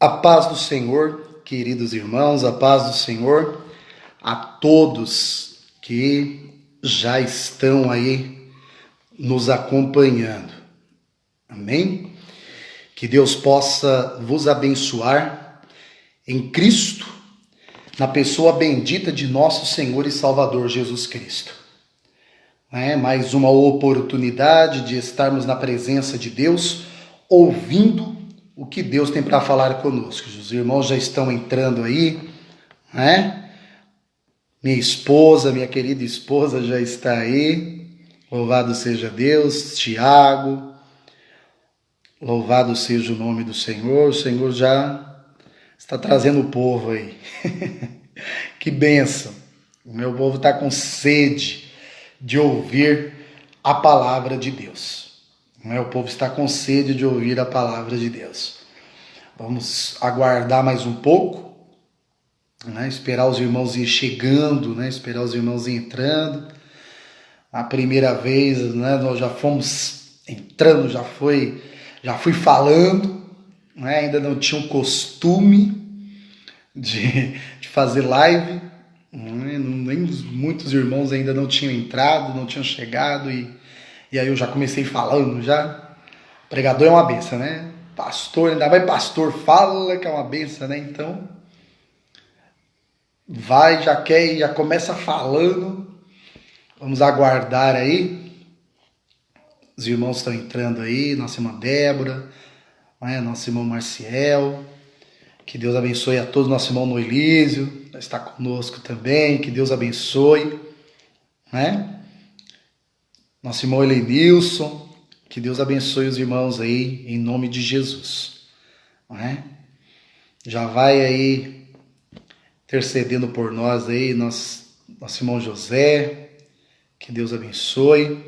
A paz do Senhor, queridos irmãos, a paz do Senhor a todos que já estão aí nos acompanhando. Amém? Que Deus possa vos abençoar em Cristo, na pessoa bendita de nosso Senhor e Salvador Jesus Cristo. Mais uma oportunidade de estarmos na presença de Deus, ouvindo o que Deus tem para falar conosco. Os irmãos já estão entrando aí, né? Minha esposa, minha querida esposa já está aí. Louvado seja Deus. Tiago, louvado seja o nome do Senhor. O Senhor já está trazendo o povo aí. Que bênção. O meu povo está com sede de ouvir a palavra de Deus. O povo está com sede de ouvir a palavra de Deus. Vamos aguardar mais um pouco, esperar os irmãos ir chegando, esperar os irmãos ir entrando. A primeira vez, nós já fomos entrando, já fui falando, ainda não tinha o costume de fazer live, nem muitos irmãos ainda não tinham entrado, não tinham chegado, e aí eu já comecei falando já. Pregador é uma benção, né? Pastor, ainda vai pastor, fala que é uma benção, né? Então, vai, já quer, já começa falando. Vamos aguardar aí. Os irmãos estão entrando aí, nossa irmã Débora, nosso irmão Marciel. Que Deus abençoe a todos, nosso irmão Noelísio, está conosco também, que Deus abençoe, Nosso irmão Elenilson, que Deus abençoe os irmãos aí, em nome de Jesus, Já vai aí intercedendo por nós aí, nosso irmão José, que Deus abençoe.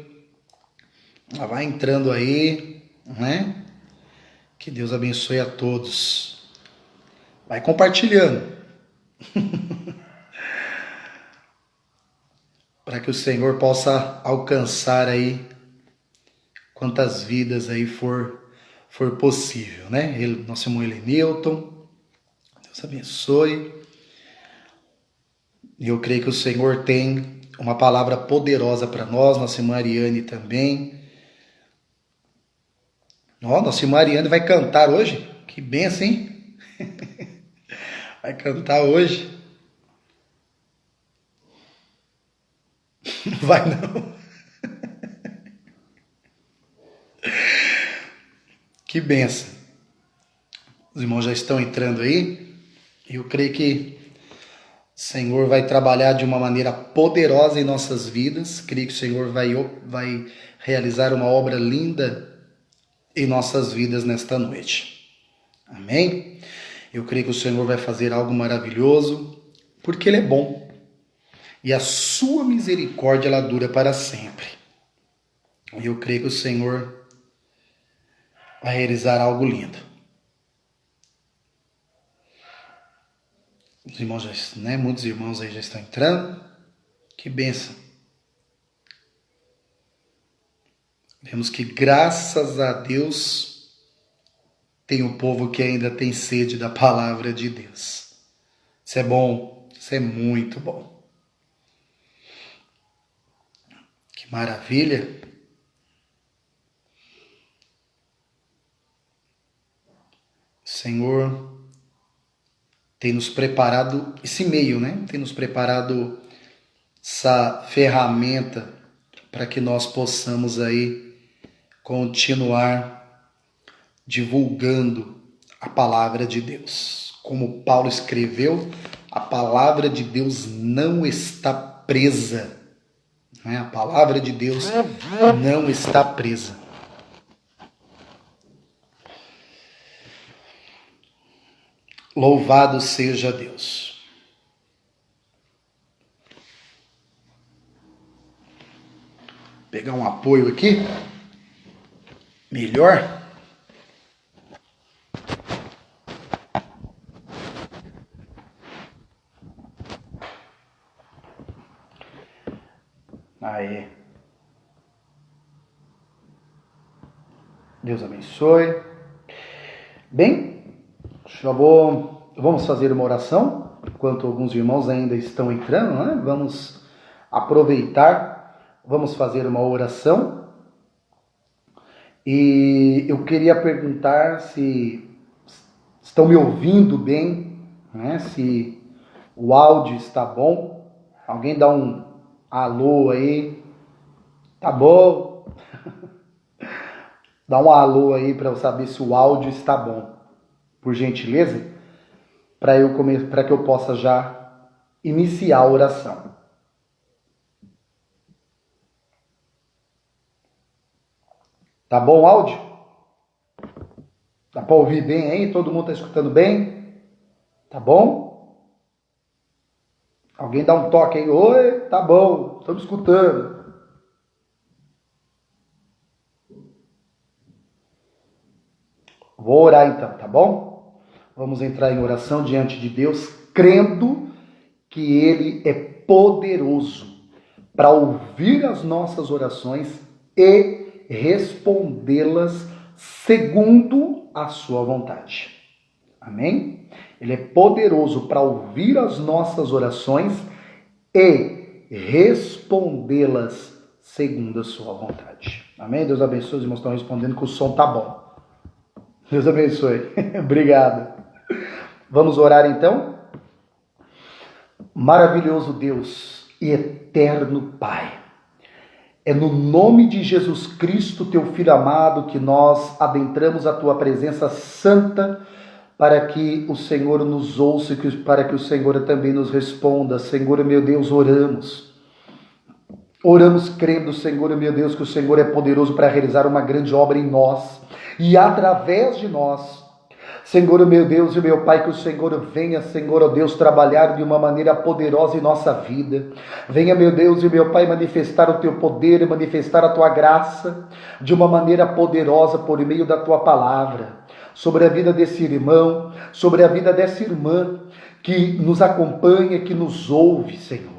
Já vai entrando aí, Que Deus abençoe a todos. Vai compartilhando. Para que o Senhor possa alcançar aí quantas vidas aí for possível, Nosso irmão Elenilton, Deus abençoe. E eu creio que o Senhor tem uma palavra poderosa para nós, nossa irmã Ariane também. Nossa irmã Ariane vai cantar hoje. Que benção, hein? Vai cantar hoje. Não vai não. Que benção. Os irmãos já estão entrando aí. E eu creio que o Senhor vai trabalhar de uma maneira poderosa em nossas vidas. Creio que o Senhor vai realizar uma obra linda em nossas vidas nesta noite. Amém? Eu creio que o Senhor vai fazer algo maravilhoso, porque Ele é bom. E a sua misericórdia, ela dura para sempre. E eu creio que o Senhor vai realizar algo lindo. Os irmãos muitos irmãos aí já estão entrando. Que bênção. Vemos que, graças a Deus, tem um povo que ainda tem sede da palavra de Deus. Isso é bom, isso é muito bom. Que maravilha. O Senhor tem nos preparado esse meio, Tem nos preparado essa ferramenta para que nós possamos aí continuar divulgando a palavra de Deus. Como Paulo escreveu, a palavra de Deus não está presa. A palavra de Deus não está presa. Louvado seja Deus. Vou pegar um apoio aqui. Melhor. Aí. Deus abençoe. Bem, Vamos fazer uma oração, enquanto alguns irmãos ainda estão entrando, né? Vamos aproveitar, vamos fazer uma oração. E eu queria perguntar se estão me ouvindo bem, né? Se o áudio está bom. Alguém dá um alô aí? Tá bom? Dá um alô aí para eu saber se o áudio está bom, por gentileza, para que eu possa já iniciar a oração. Tá bom o áudio? Dá para ouvir bem aí? Todo mundo está escutando bem? Tá bom? Alguém dá um toque aí. Oi, tá bom, estamos escutando. Vou orar então, tá bom? Vamos entrar em oração diante de Deus, crendo que Ele é poderoso para ouvir as nossas orações e respondê-las segundo a sua vontade. Amém? Ele é poderoso para ouvir as nossas orações e respondê-las segundo a sua vontade. Amém? Deus abençoe, os irmãos estão respondendo que o som tá bom. Deus abençoe. Obrigado. Vamos orar então? Maravilhoso Deus e eterno Pai, é no nome de Jesus Cristo, teu Filho amado, que nós adentramos a tua presença santa para que o Senhor nos ouça e para que o Senhor também nos responda. Senhor, meu Deus, oramos. Oramos crendo, Senhor, meu Deus, que o Senhor é poderoso para realizar uma grande obra em nós e através de nós. Senhor, meu Deus e meu Pai, que o Senhor venha, Senhor, ó Deus, trabalhar de uma maneira poderosa em nossa vida. Venha, meu Deus e meu Pai, manifestar o teu poder, manifestar a tua graça de uma maneira poderosa por meio da tua palavra, sobre a vida desse irmão, sobre a vida dessa irmã que nos acompanha, que nos ouve, Senhor.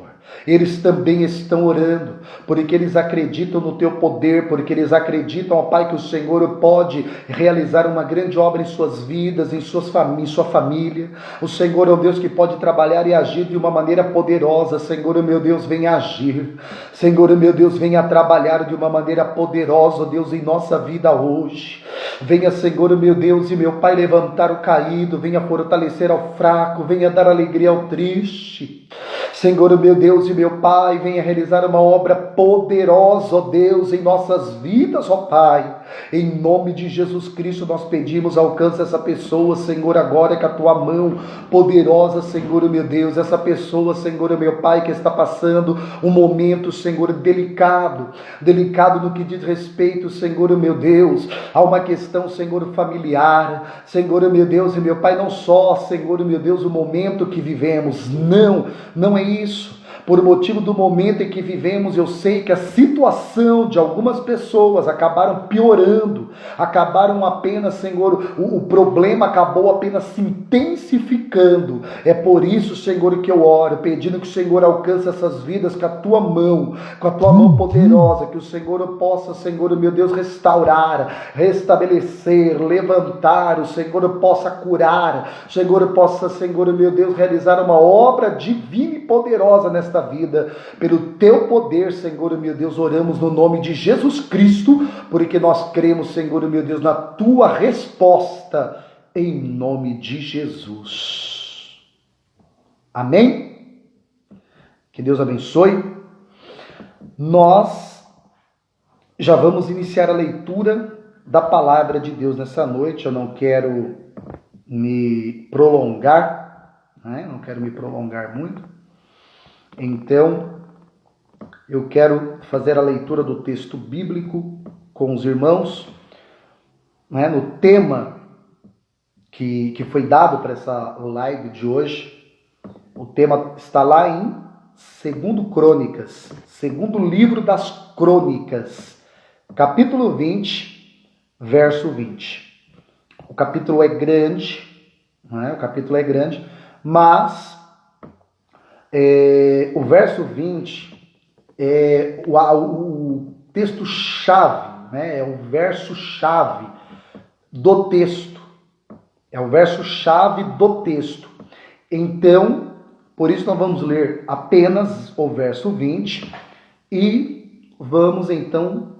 Eles também estão orando, porque eles acreditam no teu poder, porque eles acreditam, ó Pai, que o Senhor pode realizar uma grande obra em suas vidas, em sua família. O Senhor é um Deus que pode trabalhar e agir de uma maneira poderosa. Senhor, meu Deus, venha agir. Senhor, meu Deus, venha trabalhar de uma maneira poderosa, Deus, em nossa vida hoje. Venha, Senhor, meu Deus e meu Pai, levantar o caído, venha fortalecer ao fraco, venha dar alegria ao triste. Senhor, meu Deus e meu Pai, venha realizar uma obra poderosa, ó Deus, em nossas vidas, ó Pai. Em nome de Jesus Cristo nós pedimos, alcança essa pessoa, Senhor, agora com a tua mão poderosa, Senhor, meu Deus. Essa pessoa, Senhor, meu Pai, que está passando um momento, Senhor, delicado no que diz respeito, Senhor, meu Deus, a uma questão, Senhor, familiar. Senhor, meu Deus e meu Pai, não só, Senhor, meu Deus, o momento que vivemos, não é isso. Por motivo do momento em que vivemos, eu sei que a situação de algumas pessoas acabaram piorando, acabaram apenas, Senhor, o problema acabou apenas se intensificando. É por isso, Senhor, que eu oro, pedindo que o Senhor alcance essas vidas com a tua mão poderosa, que o Senhor possa, Senhor, meu Deus, restaurar, restabelecer, levantar, o Senhor possa curar, o Senhor possa, Senhor, meu Deus, realizar uma obra divina e poderosa nesta vida, pelo teu poder, Senhor, meu Deus, oramos no nome de Jesus Cristo, porque nós cremos, Senhor, meu Deus, na tua resposta, em nome de Jesus. Amém? Que Deus abençoe. Nós já vamos iniciar a leitura da palavra de Deus nessa noite. Eu não quero me prolongar, né? Não quero me prolongar muito. Então, eu quero fazer a leitura do texto bíblico com os irmãos, né, no tema que foi dado para essa live de hoje. O tema está lá em 2 Crônicas, segundo livro das Crônicas, capítulo 20, verso 20. O capítulo é grande, né? Mas o verso 20 é o texto-chave, né? É o verso-chave do texto. É o verso-chave do texto. Então, por isso nós vamos ler apenas o verso 20 e vamos então,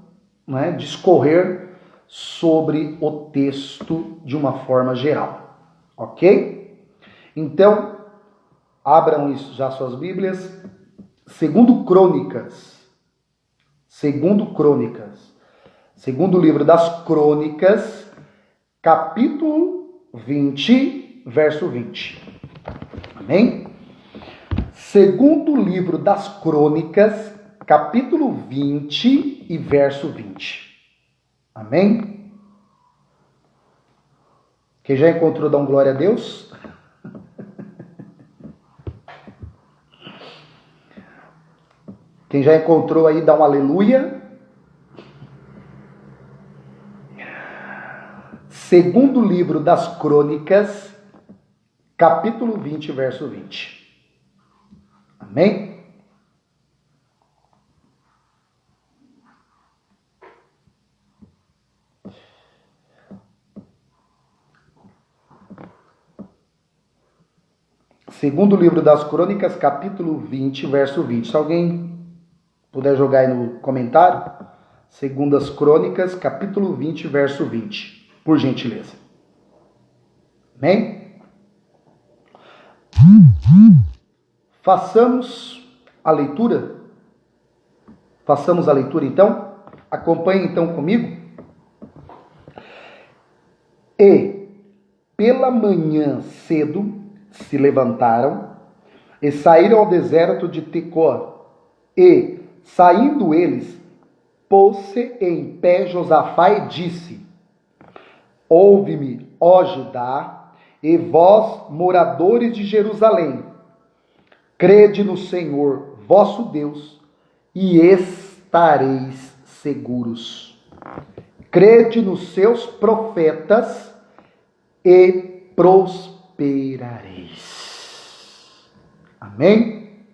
discorrer sobre o texto de uma forma geral. Ok? Então, abram isso já suas Bíblias. Segundo livro das Crônicas, capítulo 20, verso 20. Amém? Segundo livro das Crônicas, capítulo 20 e verso 20. Amém? Quem já encontrou, dá um glória a Deus. Quem já encontrou aí, dá um aleluia. Segundo livro das Crônicas, capítulo 20, verso 20. Amém? Segundo livro das Crônicas, capítulo 20, verso 20. Se alguém puder jogar aí no comentário, Segundas Crônicas, capítulo 20, verso 20. Por gentileza. Amém? Façamos a leitura. Façamos a leitura então. Acompanhe então comigo. E pela manhã cedo se levantaram e saíram ao deserto de Tecoa. E, saindo eles, pôs-se em pé Josafá e disse: Ouve-me, ó Judá, e vós, moradores de Jerusalém, crede no Senhor, vosso Deus, e estareis seguros. Crede nos seus profetas e prosperareis. Amém?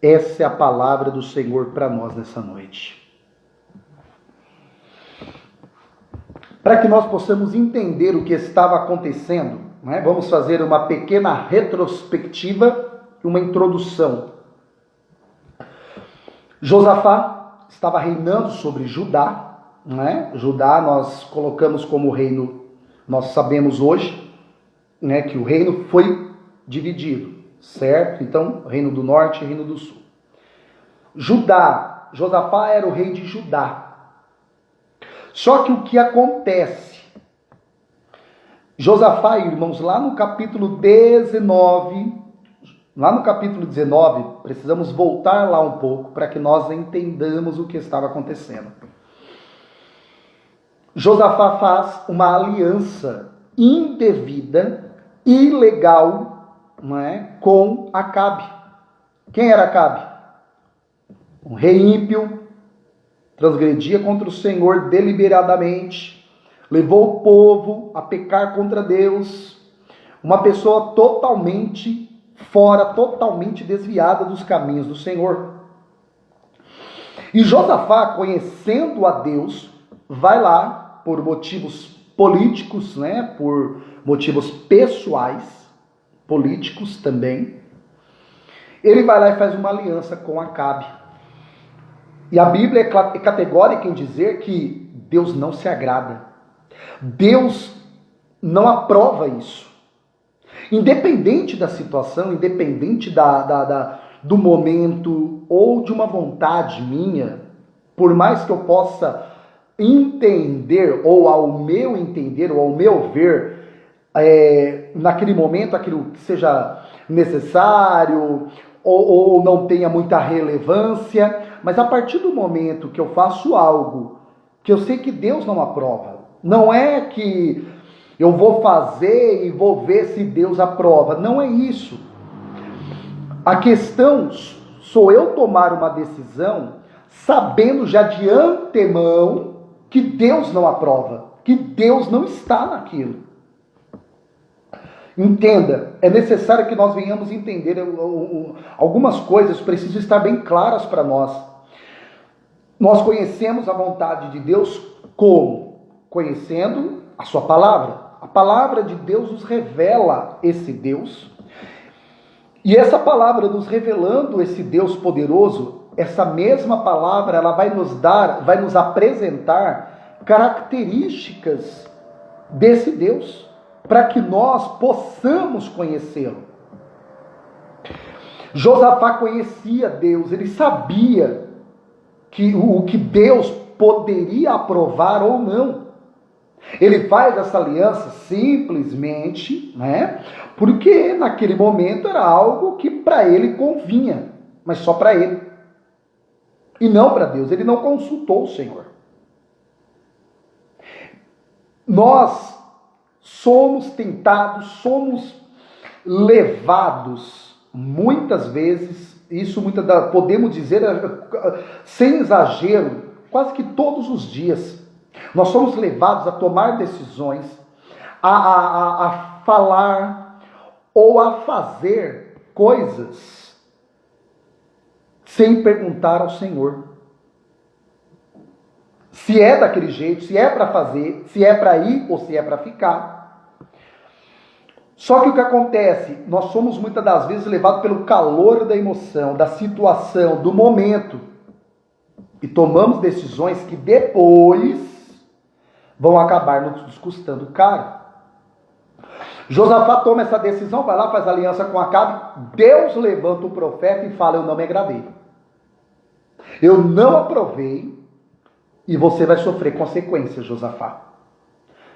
Essa é a palavra do Senhor para nós nessa noite. Para que nós possamos entender o que estava acontecendo, vamos fazer uma pequena retrospectiva, uma introdução. Josafá estava reinando sobre Judá, Judá nós colocamos como reino, nós sabemos hoje, que o reino foi dividido, certo? Então, reino do norte e reino do sul. Josafá era o rei de Judá. Só que o que acontece? Josafá, irmãos, lá no capítulo 19, precisamos voltar lá um pouco para que nós entendamos o que estava acontecendo. Josafá faz uma aliança indevida, ilegal, com Acabe. Quem era Acabe? Um rei ímpio, transgredia contra o Senhor deliberadamente, levou o povo a pecar contra Deus, uma pessoa totalmente fora, totalmente desviada dos caminhos do Senhor. E Josafá, conhecendo a Deus, vai lá por motivos políticos, por motivos pessoais, políticos também. Ele vai lá e faz uma aliança com Acabe. E a Bíblia é categórica em dizer que Deus não se agrada. Deus não aprova isso. Independente da situação, independente do momento ou de uma vontade minha, por mais que eu possa entender, ou ao meu entender, ou ao meu ver, naquele momento aquilo que seja necessário ou não tenha muita relevância, mas a partir do momento que eu faço algo que eu sei que Deus não aprova, não é que eu vou fazer e vou ver se Deus aprova, não é isso. A questão sou eu tomar uma decisão sabendo já de antemão que Deus não aprova, que Deus não está naquilo. Entenda, é necessário que nós venhamos entender algumas coisas, precisam estar bem claras para nós. Nós conhecemos a vontade de Deus como? Conhecendo a sua palavra. A palavra de Deus nos revela esse Deus. E essa palavra nos revelando esse Deus poderoso, essa mesma palavra, ela vai nos apresentar características desse Deus, para que nós possamos conhecê-lo. Josafá conhecia Deus, ele sabia o que Deus poderia aprovar ou não. Ele faz essa aliança simplesmente, porque naquele momento era algo que para ele convinha, mas só para ele. E não para Deus, ele não consultou o Senhor. Nós somos tentados, somos levados, muitas vezes, podemos dizer, sem exagero, quase que todos os dias, nós somos levados a tomar decisões, a falar ou a fazer coisas sem perguntar ao Senhor. Se é daquele jeito, se é para fazer, se é para ir ou se é para ficar. Só que o que acontece? Nós somos muitas das vezes levados pelo calor da emoção, da situação, do momento. E tomamos decisões que depois vão acabar nos custando caro. Josafá toma essa decisão, vai lá, faz aliança com Acabe. Deus levanta o profeta e fala: eu não me agradei. Eu não aprovei. E você vai sofrer consequências, Josafá.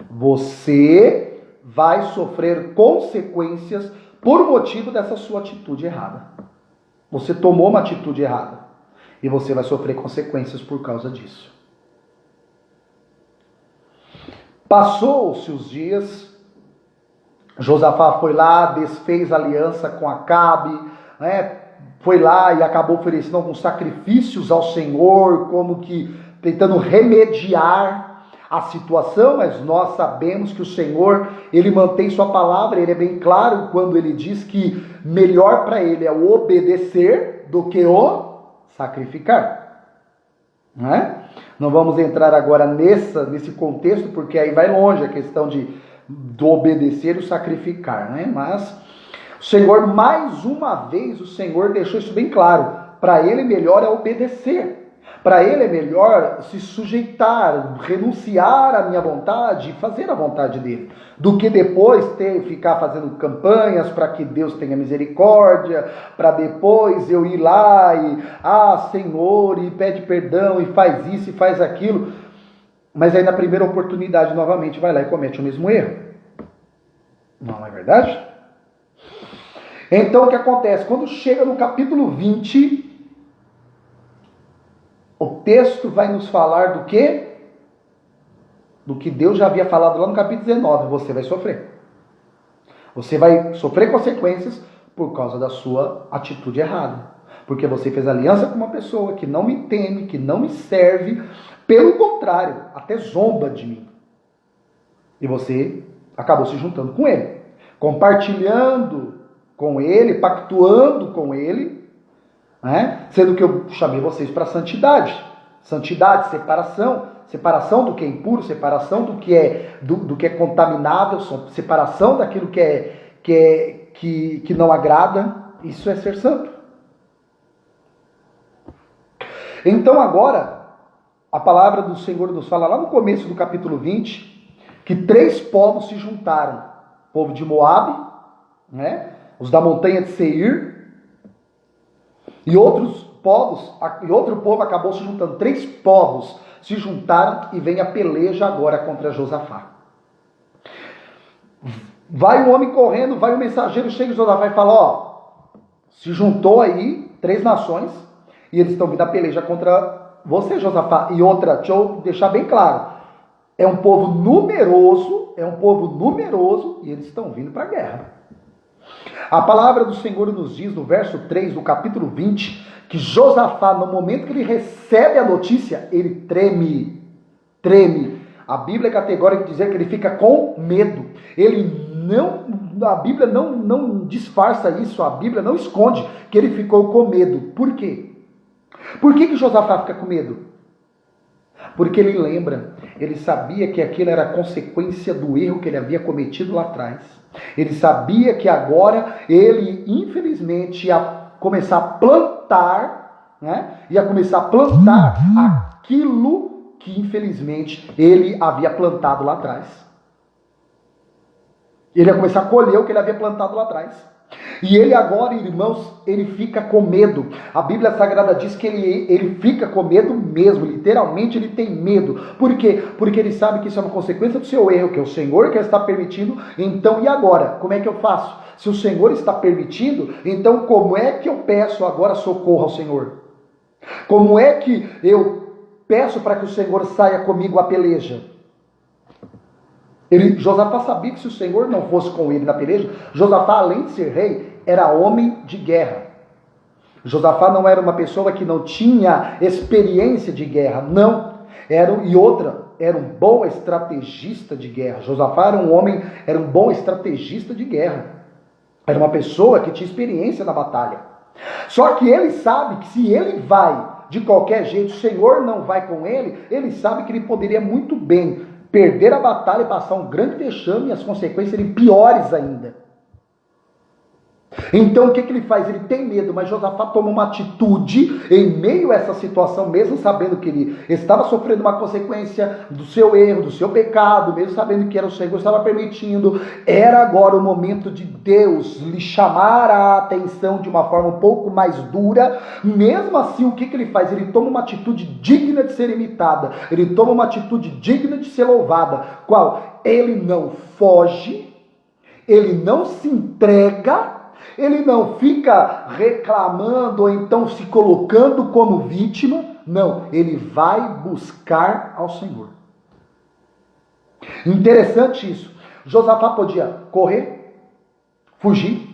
Você vai sofrer consequências por motivo dessa sua atitude errada. Você tomou uma atitude errada. E você vai sofrer consequências por causa disso. Passou-se os dias. Josafá foi lá, desfez aliança com Acabe, foi lá e acabou oferecendo alguns sacrifícios ao Senhor, como que tentando remediar a situação, mas nós sabemos que o Senhor, Ele mantém sua palavra, Ele é bem claro quando Ele diz que melhor para Ele é o obedecer do que o sacrificar. Não vamos entrar agora nesse contexto, porque aí vai longe a questão do obedecer e o sacrificar, Mas o Senhor, mais uma vez, o Senhor deixou isso bem claro. Para Ele melhor é obedecer. Para Ele é melhor se sujeitar, renunciar à minha vontade e fazer a vontade dEle, do que depois ficar fazendo campanhas para que Deus tenha misericórdia, para depois eu ir lá e, Senhor, e pede perdão, e faz isso e faz aquilo, mas aí na primeira oportunidade novamente vai lá e comete o mesmo erro. Não é verdade? Então o que acontece? Quando chega no capítulo 20... o texto vai nos falar do quê? Do que Deus já havia falado lá no capítulo 19. Você vai sofrer. Você vai sofrer consequências por causa da sua atitude errada. Porque você fez aliança com uma pessoa que não me teme, que não me serve. Pelo contrário, até zomba de mim. E você acabou se juntando com ele. Compartilhando com ele, pactuando com ele. Sendo que eu chamei vocês para santidade, separação do que é impuro, separação do que é contaminável, separação daquilo que não agrada. Isso é ser santo. Então agora a palavra do Senhor nos fala lá no começo do capítulo 20 que 3 povos se juntaram: o povo de Moabe, os da montanha de Seir, e outro povo acabou se juntando. 3 povos se juntaram e vem a peleja agora contra Josafá. Vai um homem correndo, vai um mensageiro, chega em Josafá e fala: se juntou aí 3 nações e eles estão vindo a peleja contra você, Josafá. E outra, deixa eu deixar bem claro, é um povo numeroso e eles estão vindo para a guerra. A palavra do Senhor nos diz no verso 3 do capítulo 20 que Josafá, no momento que ele recebe a notícia, ele treme. A Bíblia é categórica em dizer que ele fica com medo. A Bíblia não disfarça isso, a Bíblia não esconde que ele ficou com medo. Por quê? Por que Josafá fica com medo? Porque ele lembra Ele sabia que aquilo era consequência do erro que ele havia cometido lá atrás. Ele sabia que agora ele, infelizmente, ia começar a plantar, né? Ia começar a plantar aquilo que, infelizmente, ele havia plantado lá atrás. Ele ia começar a colher o que ele havia plantado lá atrás. E ele agora, irmãos, ele fica com medo. A Bíblia Sagrada diz que ele fica com medo mesmo, literalmente ele tem medo. Por quê? Porque ele sabe que isso é uma consequência do seu erro, que é o Senhor que está permitindo. Então, e agora? Como é que eu faço? Se o Senhor está permitindo, então como é que eu peço agora socorro ao Senhor? Como é que eu peço para que o Senhor saia comigo à peleja? Josafá sabia que se o Senhor não fosse com ele na peleja, Josafá, além de ser rei, era homem de guerra. Josafá não era uma pessoa que não tinha experiência de guerra, não. Era um bom estrategista de guerra. Josafá era um bom estrategista de guerra. Era uma pessoa que tinha experiência na batalha. Só que ele sabe que se ele vai de qualquer jeito, o Senhor não vai com ele, ele sabe que ele poderia muito bem perder a batalha e passar um grande vexame e as consequências serem piores ainda. Então o que ele faz? Ele tem medo, mas Josafá toma uma atitude em meio a essa situação, mesmo sabendo que ele estava sofrendo uma consequência do seu erro, do seu pecado, mesmo sabendo que era o Senhor que estava permitindo. Era agora o momento de Deus lhe chamar a atenção de uma forma um pouco mais dura. Mesmo assim, o que ele faz? Ele toma uma atitude digna de ser imitada, ele toma uma atitude digna de ser louvada. Qual? Ele não foge, ele não se entrega, ele não fica reclamando ou então se colocando como vítima. Não, ele vai buscar ao Senhor. Interessante isso. Josafá podia correr, fugir,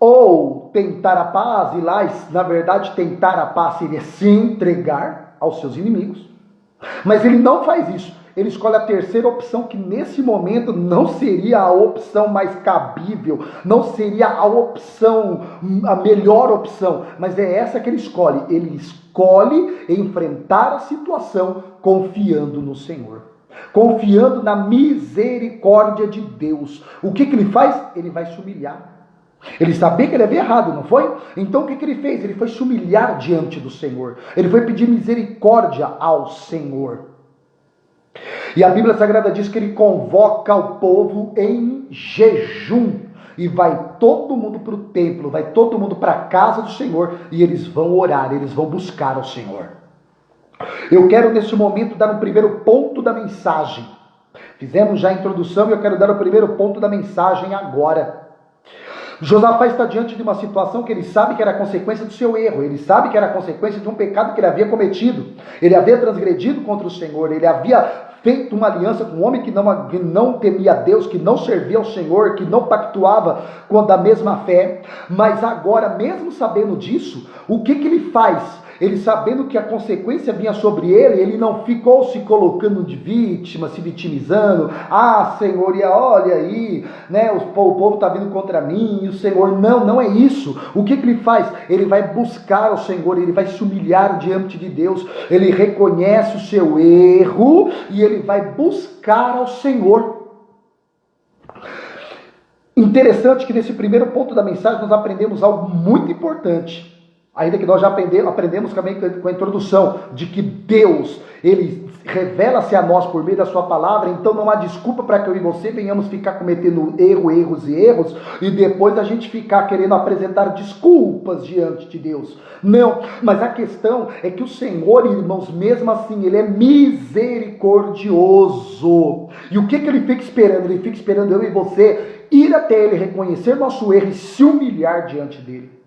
ou tentar a paz, e lá, na verdade, tentar a paz seria se entregar aos seus inimigos. Mas ele não faz isso. Ele escolhe a terceira opção, que nesse momento não seria a opção mais cabível, não seria a melhor opção, mas é essa que ele escolhe. Ele escolhe enfrentar a situação confiando no Senhor, confiando na misericórdia de Deus. O que ele faz? Ele vai se humilhar. Ele sabia que ele havia errado, não foi? Então o que ele fez? Ele foi se humilhar diante do Senhor. Ele foi pedir misericórdia ao Senhor. E a Bíblia Sagrada diz que ele convoca o povo em jejum. E vai todo mundo para o templo, vai todo mundo para a casa do Senhor. E eles vão orar, eles vão buscar ao Senhor. Eu quero nesse momento dar o primeiro ponto da mensagem. Fizemos já a introdução e eu quero dar o primeiro ponto da mensagem agora. Josafá está diante de uma situação que ele sabe que era consequência do seu erro, ele sabe que era consequência de um pecado que ele havia cometido, ele havia transgredido contra o Senhor, ele havia feito uma aliança com um homem que não temia a Deus, que não servia ao Senhor, que não pactuava com a mesma fé. Mas agora, mesmo sabendo disso, o que ele faz? Ele sabendo que a consequência vinha sobre ele, ele não ficou se colocando de vítima, se vitimizando. Ah, Senhor, e olha aí, né, o povo está vindo contra mim, e o Senhor, não é isso. O que ele faz? Ele vai buscar o Senhor, ele vai se humilhar diante de Deus, ele reconhece o seu erro, e ele vai buscar ao Senhor. Interessante que nesse primeiro ponto da mensagem nós aprendemos algo muito importante. Ainda que nós já aprendemos também com a introdução de que Deus, Ele revela-se a nós por meio da sua palavra, então não há desculpa para que eu e você venhamos ficar cometendo erros, e depois a gente ficar querendo apresentar desculpas diante de Deus. Não, mas a questão é que o Senhor, irmãos, mesmo assim, Ele é misericordioso. E o que Ele fica esperando? Ele fica esperando eu e você ir até Ele, reconhecer nosso erro e se humilhar diante dEle.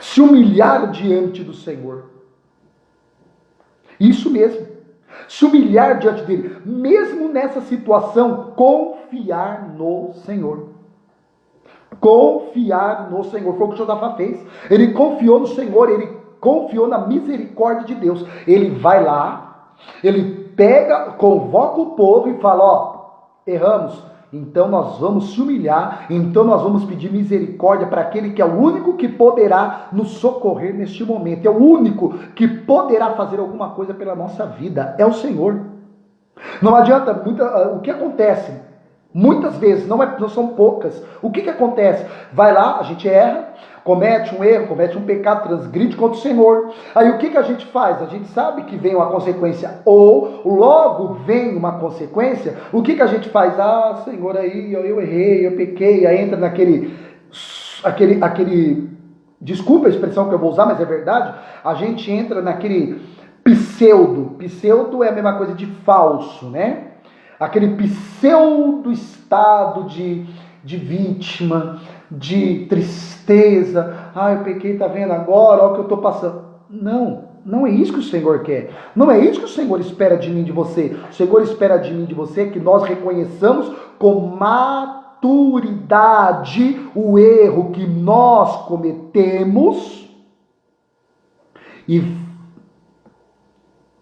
Se humilhar diante do Senhor. Isso mesmo. Se humilhar diante dele. Mesmo nessa situação, confiar no Senhor. Confiar no Senhor. Foi o que Josafá fez. Ele confiou no Senhor. Ele confiou na misericórdia de Deus. Ele vai lá. Ele convoca o povo e fala, erramos. então nós vamos se humilhar, então nós vamos pedir misericórdia para aquele que é o único que poderá nos socorrer neste momento, é o único que poderá fazer alguma coisa pela nossa vida, é o Senhor. Não adianta, o que acontece? Muitas vezes, não são poucas, o que acontece? Vai lá, a gente erra, comete um erro, comete um pecado, transgride contra o Senhor. Aí o que a gente faz? A gente sabe que vem uma consequência, ou logo vem uma consequência, o que a gente faz? Ah, Senhor, aí eu errei, eu pequei, aí entra naquele, desculpa a expressão que eu vou usar, mas é verdade, a gente entra naquele pseudo é a mesma coisa de falso, né? Aquele pseudo estado de vítima, de tristeza. Ah, eu pequei, tá vendo agora, olha o que eu estou passando. Não é isso que o Senhor quer. Não é isso que o Senhor espera de mim, de você. O Senhor espera de mim, de você, que nós reconheçamos com maturidade o erro que nós cometemos e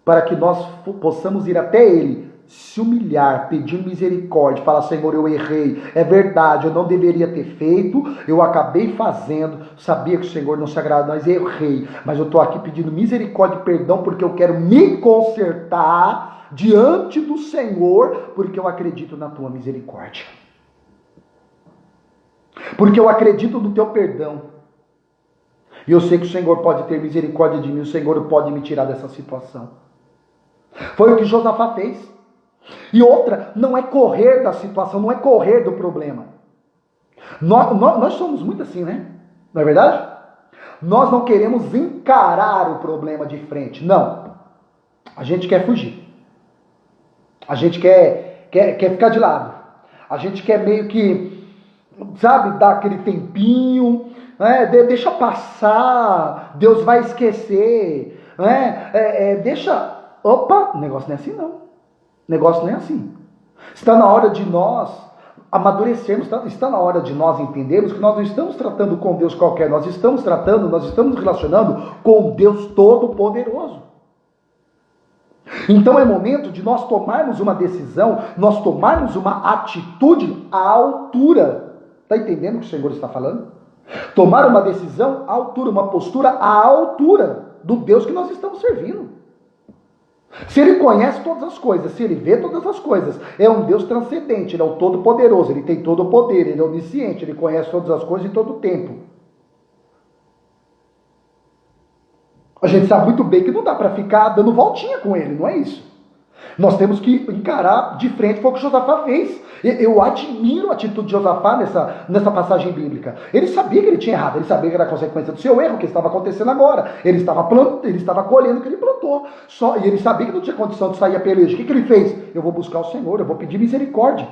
para que nós possamos ir até Ele, se humilhar, pedir misericórdia, falar, Senhor, eu errei, é verdade, eu não deveria ter feito, eu acabei fazendo, sabia que o Senhor não se agrada, mas errei, mas eu estou aqui pedindo misericórdia e perdão, porque eu quero me consertar diante do Senhor, porque eu acredito na tua misericórdia, porque eu acredito no teu perdão, e eu sei que o Senhor pode ter misericórdia de mim, o Senhor pode me tirar dessa situação. Foi o que Josafá fez. E outra, não é correr da situação, não é correr do problema. Nós somos muito assim, né? Não é verdade? Nós não queremos encarar o problema de frente. Não. A gente quer fugir. A gente quer ficar de lado. A gente quer meio que, sabe, dar aquele tempinho, né? Deixa passar, Deus vai esquecer, né? Opa, o negócio não é assim não. O negócio não é assim. Está na hora de nós amadurecermos, está na hora de nós entendermos que nós não estamos tratando com Deus qualquer, nós estamos relacionando com Deus Todo-Poderoso. Então é momento de nós tomarmos uma decisão, nós tomarmos uma atitude à altura. Está entendendo o que o Senhor está falando? Tomar uma decisão à altura, uma postura à altura do Deus que nós estamos servindo. Se Ele conhece todas as coisas, se Ele vê todas as coisas, é um Deus transcendente, Ele é o Todo-Poderoso, Ele tem todo o poder, Ele é onisciente, Ele conhece todas as coisas em todo o tempo. A gente sabe muito bem que não dá para ficar dando voltinha com Ele, não é isso. Nós temos que encarar de frente, foi o que Josafá fez. Eu admiro a atitude de Josafá nessa passagem bíblica. Ele sabia que ele tinha errado, ele sabia que era a consequência do seu erro, que estava acontecendo agora. Ele estava colhendo o que ele plantou. E ele sabia que não tinha condição de sair a peleja. O que ele fez? Eu vou buscar o Senhor, eu vou pedir misericórdia.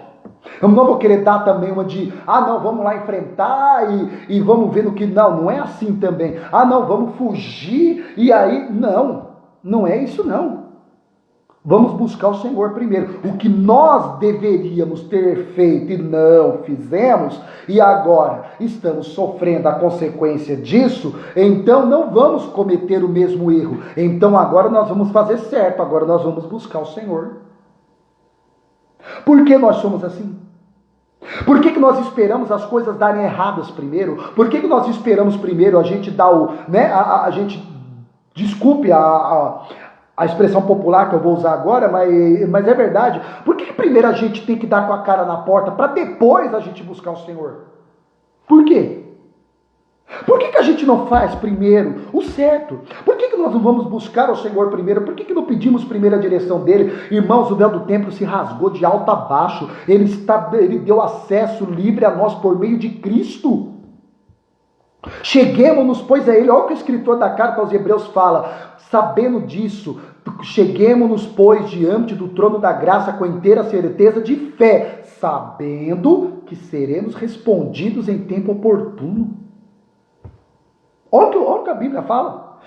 Eu não vou querer dar também uma de, não, vamos lá enfrentar e vamos ver no que... Não é assim também. Não, vamos fugir e aí... Não é isso não. Vamos buscar o Senhor primeiro. O que nós deveríamos ter feito e não fizemos, e agora estamos sofrendo a consequência disso, então não vamos cometer o mesmo erro. Então agora nós vamos fazer certo, agora nós vamos buscar o Senhor. Por que nós somos assim? Por que nós esperamos as coisas darem erradas primeiro? Por que nós esperamos primeiro a gente dar a gente... Desculpe a expressão popular que eu vou usar agora, mas é verdade. Por que primeiro a gente tem que dar com a cara na porta para depois a gente buscar o Senhor? Por quê? Por que a gente não faz primeiro o certo? Por que nós não vamos buscar o Senhor primeiro? Por que não pedimos primeiro a direção dele? Irmãos, o véu do templo se rasgou de alto a baixo. Ele deu acesso livre a nós por meio de Cristo. Cheguemos-nos, pois, a Ele. Olha o que o escritor da carta aos Hebreus fala. Sabendo disso, cheguemos-nos, pois, diante do trono da graça com inteira certeza de fé, sabendo que seremos respondidos em tempo oportuno. Olha o que a Bíblia fala.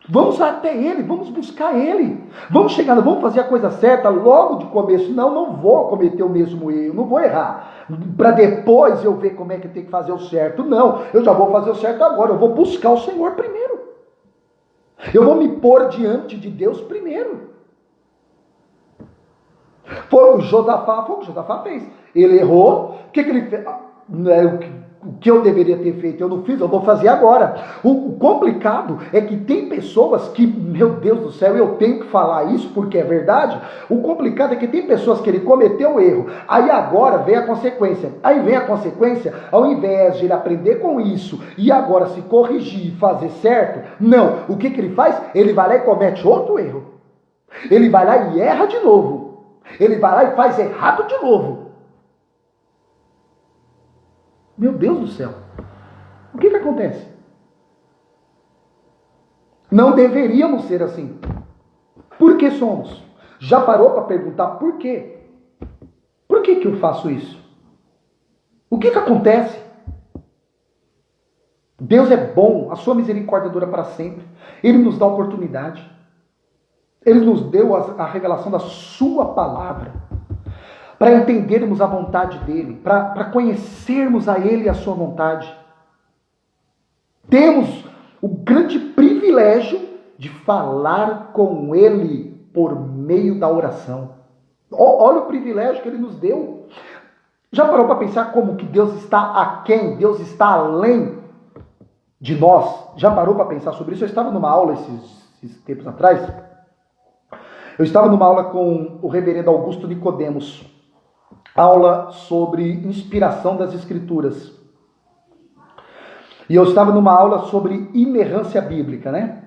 Vamos até Ele, vamos buscar Ele. Vamos chegar, vamos fazer a coisa certa logo de começo. Não vou cometer o mesmo erro, não vou errar. Para depois eu ver como é que tem que fazer o certo. Não, eu já vou fazer o certo agora. Eu vou buscar o Senhor primeiro. Eu vou me pôr diante de Deus primeiro. Foi o que Josafá fez. Ele errou. O que ele fez? O que eu deveria ter feito, eu não fiz, eu vou fazer agora. O complicado é que tem pessoas que, meu Deus do céu, eu tenho que falar isso porque é verdade. O complicado é que tem pessoas que ele cometeu o erro, aí agora vem a consequência. Aí vem a consequência, ao invés de ele aprender com isso e agora se corrigir e fazer certo, não. O que ele faz? Ele vai lá e comete outro erro. Ele vai lá e erra de novo. Ele vai lá e faz errado de novo. Meu Deus do céu. O que acontece? Não deveríamos ser assim. Por que somos? Já parou para perguntar por quê? Por que eu faço isso? O que acontece? Deus é bom, a sua misericórdia dura para sempre. Ele nos dá oportunidade. Ele nos deu a revelação da sua palavra. Para entendermos a vontade dele, para conhecermos a ele e a sua vontade. Temos o grande privilégio de falar com ele por meio da oração. Olha o privilégio que ele nos deu. Já parou para pensar como que Deus está aquém, Deus está além de nós? Já parou para pensar sobre isso? Eu estava numa aula esses tempos atrás. Eu estava numa aula com o reverendo Augusto Nicodemos. Aula sobre inspiração das Escrituras. E eu estava numa aula sobre inerrância bíblica, né?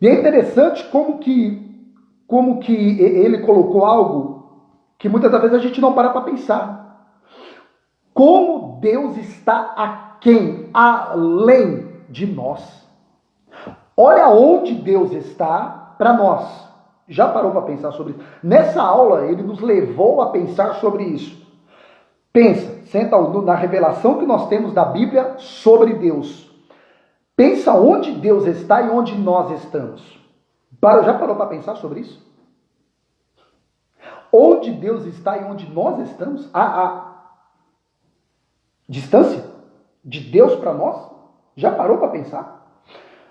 E é interessante como que ele colocou algo que muitas das vezes a gente não para pensar. Como Deus está aquém, além de nós. Olha onde Deus está para nós. Já parou para pensar sobre isso? Nessa aula, ele nos levou a pensar sobre isso. Pensa, senta na revelação que nós temos da Bíblia sobre Deus. Pensa onde Deus está e onde nós estamos. Já parou para pensar sobre isso? Onde Deus está e onde nós estamos? A distância de Deus para nós? Já parou para pensar?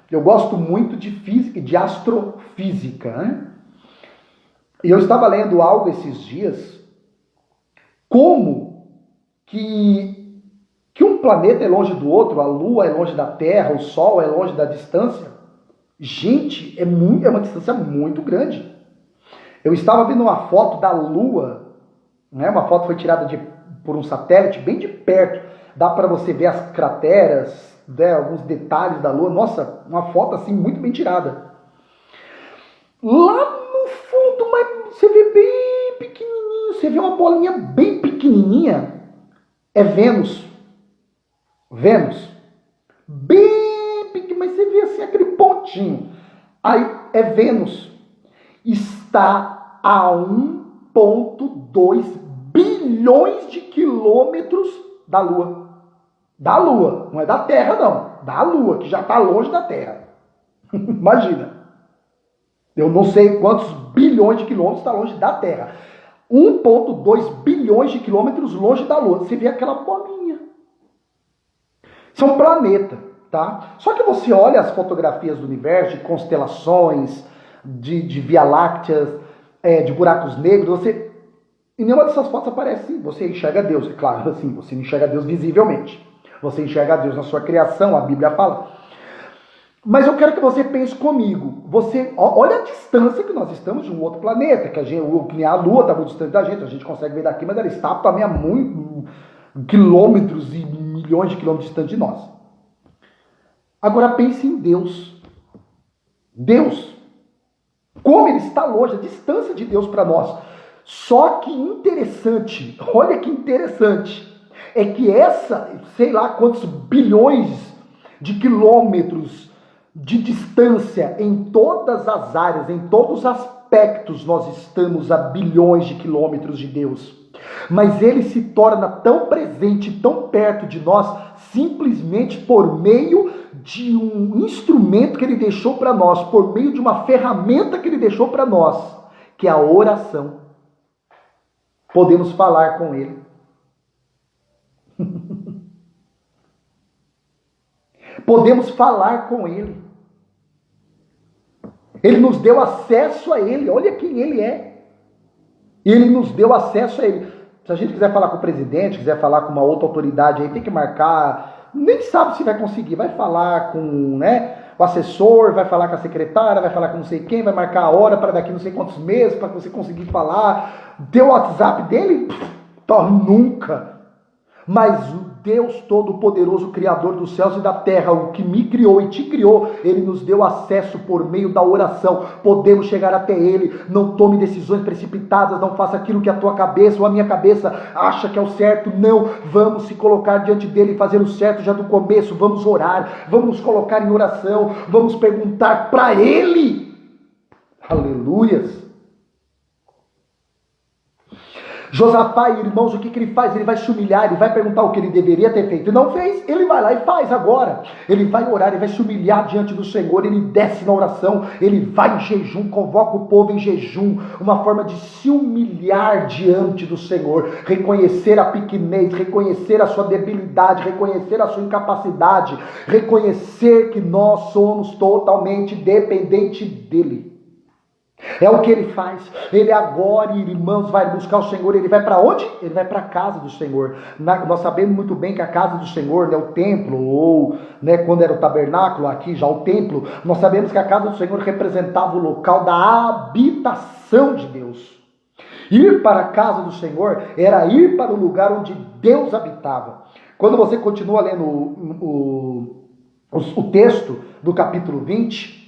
Eu gosto muito de física, de astrofísica, né? E eu estava lendo algo esses dias, como que um planeta é longe do outro, a Lua é longe da Terra, o Sol é longe da distância. Gente, é uma distância muito grande. Eu estava vendo uma foto da Lua, né? Uma foto foi tirada por um satélite, bem de perto. Dá para você ver as crateras, né? Alguns detalhes da Lua. Nossa, uma foto assim muito bem tirada. Lá no fundo, mas você vê bem pequenininho, você vê uma bolinha bem pequenininha, é Vênus. Vênus. Bem pequenininho, mas você vê assim aquele pontinho. Aí é Vênus. Está a 1,2 bilhões de quilômetros da Lua. Da Lua, não é da Terra não. Da Lua, que já está longe da Terra. Imagina. Eu não sei quantos bilhões de quilômetros está longe da Terra. 1,2 bilhões de quilômetros longe da Lua. Você vê aquela bolinha. Isso é um planeta, tá? Só que você olha as fotografias do universo, de constelações, de Via Lácteas, de buracos negros, em nenhuma dessas fotos aparece, você enxerga Deus. É claro, assim, você não enxerga Deus visivelmente. Você enxerga Deus na sua criação, a Bíblia fala. Mas eu quero que você pense comigo. Você olha a distância que nós estamos de um outro planeta, que a Lua está muito distante da gente, a gente consegue ver daqui, mas ela está também a muitos quilômetros e milhões de quilômetros distante de nós. Agora pense em Deus. Deus. Como ele está longe, a distância de Deus para nós. Só que interessante, olha que interessante, é que sei lá quantos bilhões de quilômetros de distância em todas as áreas, em todos os aspectos, nós estamos a bilhões de quilômetros de Deus. Mas ele se torna tão presente, tão perto de nós, simplesmente por meio de um instrumento que ele deixou para nós, por meio de uma ferramenta que ele deixou para nós, que é a oração. Podemos falar com ele. Podemos falar com ele. Ele nos deu acesso a ele. Olha quem ele é. Ele nos deu acesso a ele. Se a gente quiser falar com o presidente, quiser falar com uma outra autoridade aí, tem que marcar, nem sabe se vai conseguir, vai falar com, o assessor, vai falar com a secretária, vai falar com não sei quem, vai marcar a hora para daqui não sei quantos meses, para você conseguir falar. Deu o WhatsApp dele? Nunca. Mas o Deus Todo-Poderoso, Criador dos céus e da terra, o que me criou e te criou, Ele nos deu acesso por meio da oração. Podemos chegar até Ele. Não tome decisões precipitadas, não faça aquilo que a tua cabeça ou a minha cabeça acha que é o certo. Não, vamos se colocar diante dEle e fazer o certo já do começo. Vamos orar, vamos nos colocar em oração, vamos perguntar para Ele. Aleluias. Josafá, irmãos, o que ele faz? Ele vai se humilhar, ele vai perguntar o que ele deveria ter feito e não fez, ele vai lá e faz agora. Ele vai orar, ele vai se humilhar diante do Senhor, ele desce na oração, ele vai em jejum, convoca o povo em jejum, uma forma de se humilhar diante do Senhor, reconhecer a pequenez, reconhecer a sua debilidade, reconhecer a sua incapacidade, reconhecer que nós somos totalmente dependentes dele. É o que ele faz. Ele agora, irmãos, vai buscar o Senhor. Ele vai para onde? Ele vai para a casa do Senhor. Nós sabemos muito bem que a casa do Senhor, o templo, ou quando era o tabernáculo, aqui já o templo, nós sabemos que a casa do Senhor representava o local da habitação de Deus. Ir para a casa do Senhor era ir para o lugar onde Deus habitava. Quando você continua lendo o texto do capítulo 20,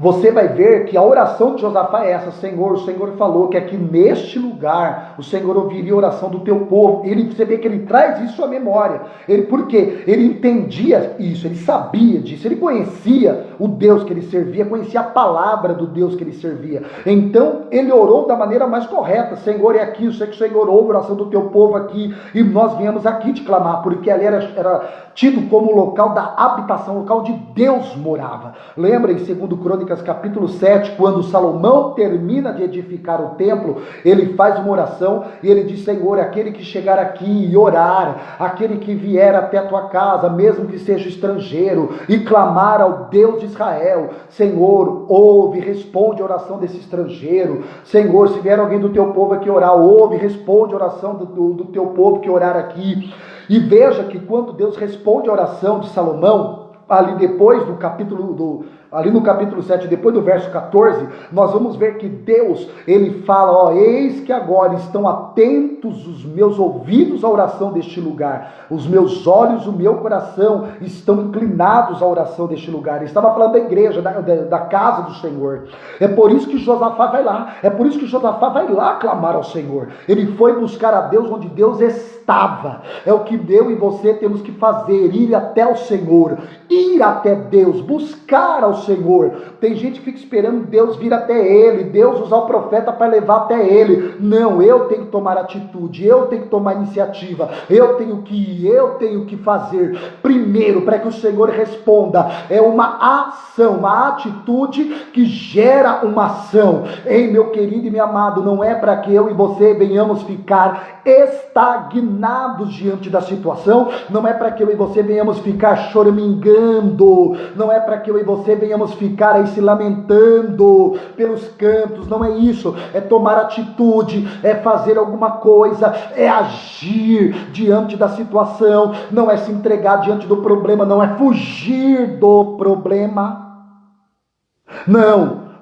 você vai ver que a oração de Josafá é essa: Senhor, o Senhor falou que aqui neste lugar o Senhor ouviria a oração do teu povo. Você vê que ele traz isso à memória. Por quê? Ele entendia isso, ele sabia disso, ele conhecia o Deus que ele servia, conhecia a palavra do Deus que ele servia. Então ele orou da maneira mais correta: Senhor, é aqui, eu sei que o Senhor ouve a oração do teu povo aqui, e nós viemos aqui te clamar, porque ali era tido como o local da habitação, o local onde Deus morava. Lembra em 2 Crônicas capítulo 7, quando Salomão termina de edificar o templo, ele faz uma oração e ele diz: Senhor, aquele que chegar aqui e orar, aquele que vier até a tua casa, mesmo que seja estrangeiro, e clamar ao Deus de Israel, Senhor, ouve, responde a oração desse estrangeiro. Senhor, se vier alguém do teu povo aqui orar, ouve, responde a oração do teu povo que orar aqui. E veja que quando Deus responde a oração de Salomão, ali depois do capítulo ali no capítulo 7, depois do verso 14, nós vamos ver que Deus, ele fala: eis que agora estão atentos os meus ouvidos à oração deste lugar, os meus olhos, o meu coração estão inclinados à oração deste lugar. Ele estava falando da igreja, da casa do Senhor. É por isso que Josafá vai lá, clamar ao Senhor. Ele foi buscar a Deus onde Deus estava. É o que eu e você temos que fazer: ir até o Senhor, ir até Deus, buscar ao Senhor. Tem gente que fica esperando Deus vir até ele, Deus usar o profeta para levar até ele. Não, eu tenho que tomar atitude, eu tenho que tomar iniciativa, eu tenho que ir, eu tenho que fazer. Primeiro, para que o Senhor responda, é uma ação, uma atitude que gera uma ação. Ei, meu querido e meu amado, não é para que eu e você venhamos ficar estagnados diante da situação, não é para que eu e você venhamos ficar choramingando, não é para que eu e você venhamos ficar aí se lamentando pelos cantos. Não é isso. É tomar atitude, é fazer alguma coisa, é agir diante da situação. Não é se entregar diante do problema, não é fugir do problema.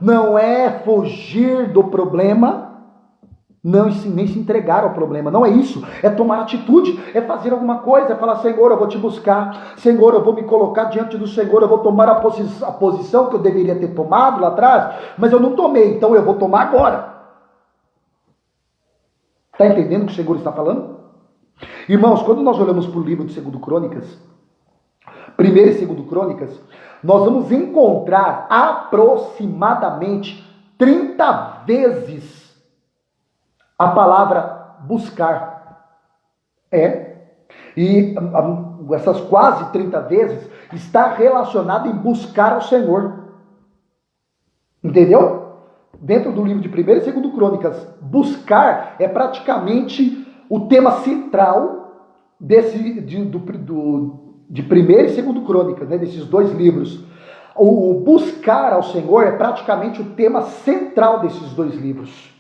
Não é fugir do problema, nem se entregar ao problema. Não é isso. É tomar atitude, é fazer alguma coisa, é falar: Senhor, eu vou te buscar, Senhor, eu vou me colocar diante do Senhor, eu vou tomar a posição que eu deveria ter tomado lá atrás, mas eu não tomei, então eu vou tomar agora. Está entendendo o que o Senhor está falando? Irmãos, quando nós olhamos para o livro de 2 Crônicas, 1 e 2 Crônicas, nós vamos encontrar aproximadamente 30 vezes a palavra buscar. E essas quase 30 vezes está relacionada em buscar ao Senhor. Entendeu? Dentro do livro de 1 e 2 Crônicas, buscar é praticamente o tema central de 1 e 2 Crônicas, desses dois livros. O buscar ao Senhor é praticamente o tema central desses dois livros.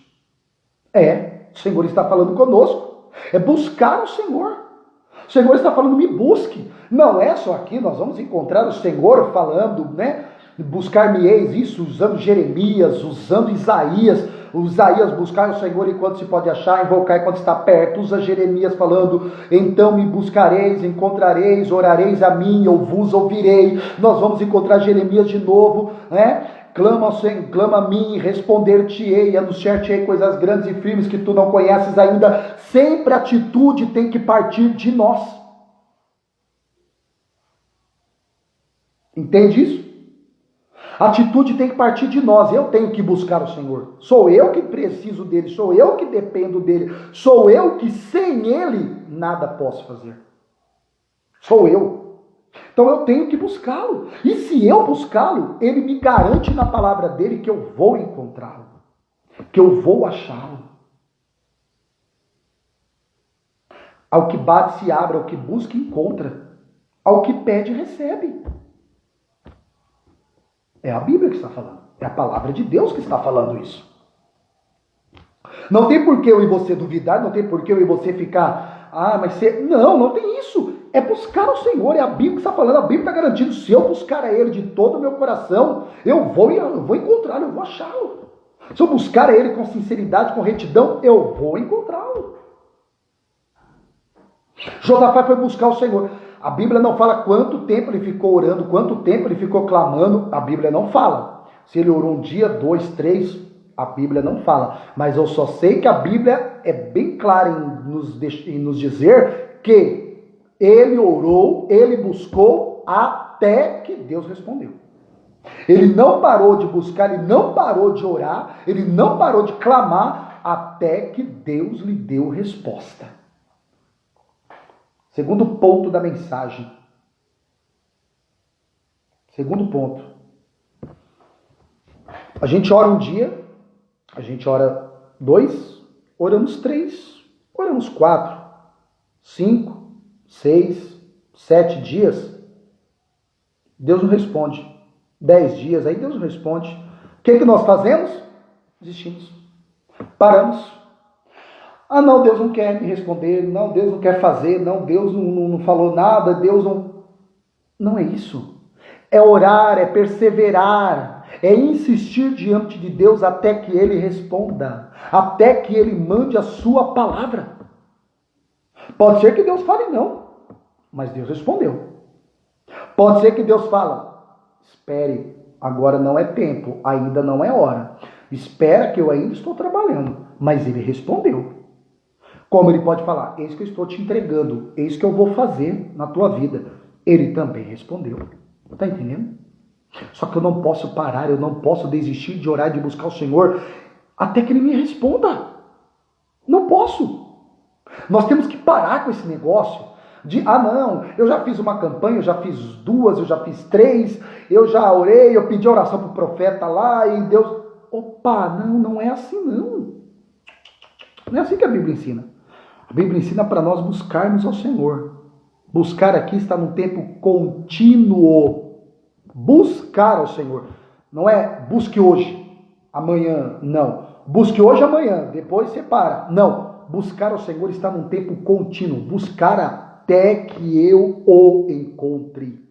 o Senhor está falando conosco. É buscar o Senhor. O Senhor está falando, me busque. Não é só aqui, nós vamos encontrar o Senhor falando, né? Buscar-me-eis, isso usando Jeremias, usando Isaías. Isaías, buscar o Senhor enquanto se pode achar, invocar enquanto está perto. Usa Jeremias falando, então me buscareis, encontrareis, orareis a mim, eu vos ouvirei. Nós vamos encontrar Jeremias de novo, né? Clama a mim, responder-te-ei, anunciar-te-ei coisas grandes e firmes que tu não conheces ainda. Sempre a atitude tem que partir de nós. Entende isso? A atitude tem que partir de nós. Eu tenho que buscar o Senhor. Sou eu que preciso dele. Sou eu que dependo dele. Sou eu que sem ele nada posso fazer. Sou eu. Então eu tenho que buscá-lo. E se eu buscá-lo, ele me garante na palavra dele que eu vou encontrá-lo. Que eu vou achá-lo. Ao que bate se abre, ao que busca encontra. Ao que pede recebe. É a Bíblia que está falando. É a palavra de Deus que está falando isso. Não tem por que eu e você duvidar, não tem por que eu e você ficar, mas você... Não tem isso. É buscar o Senhor, é a Bíblia que está falando, a Bíblia está garantindo, se eu buscar a Ele de todo o meu coração, eu vou encontrá-lo, eu vou achá-lo. Se eu buscar a Ele com sinceridade, com retidão, eu vou encontrá-lo. Josafá foi buscar o Senhor. A Bíblia não fala quanto tempo ele ficou orando, quanto tempo ele ficou clamando, a Bíblia não fala. Se ele orou um dia, 2, 3, a Bíblia não fala. Mas eu só sei que a Bíblia é bem clara em nos dizer que ele orou, ele buscou até que Deus respondeu. Ele não parou de buscar, ele não parou de orar, ele não parou de clamar até que Deus lhe deu resposta. Segundo ponto da mensagem. Segundo ponto. A gente ora um dia, a gente ora 2, oramos 3, oramos 4, 5, 6, 7 dias. Deus não responde. 10 dias, aí Deus não responde. O que nós fazemos? Desistimos. Paramos. Não, Deus não quer me responder, não, Deus não quer fazer, não, Deus não falou nada, Deus não... Não é isso. É orar, é perseverar, é insistir diante de Deus até que Ele responda, até que Ele mande a sua palavra. Pode ser que Deus fale não, mas Deus respondeu. Pode ser que Deus fala, espere, agora não é tempo, ainda não é hora. Espera que eu ainda estou trabalhando, mas Ele respondeu. Como ele pode falar, eis que eu estou te entregando, eis que eu vou fazer na tua vida. Ele também respondeu. Está entendendo? Só que eu não posso parar, eu não posso desistir de orar, de buscar o Senhor, até que Ele me responda. Não posso. Nós temos que parar com esse negócio de, não, eu já fiz uma campanha, eu já fiz 2, eu já fiz 3, eu já orei, eu pedi oração para o profeta lá e Deus... Opa, não é assim não. Não é assim que a Bíblia ensina. A Bíblia ensina para nós buscarmos ao Senhor. Buscar aqui está num tempo contínuo. Buscar ao Senhor. Não é busque hoje, amanhã, não. Busque hoje, amanhã, depois você para. Não. Buscar ao Senhor está num tempo contínuo. Buscar até que eu o encontre.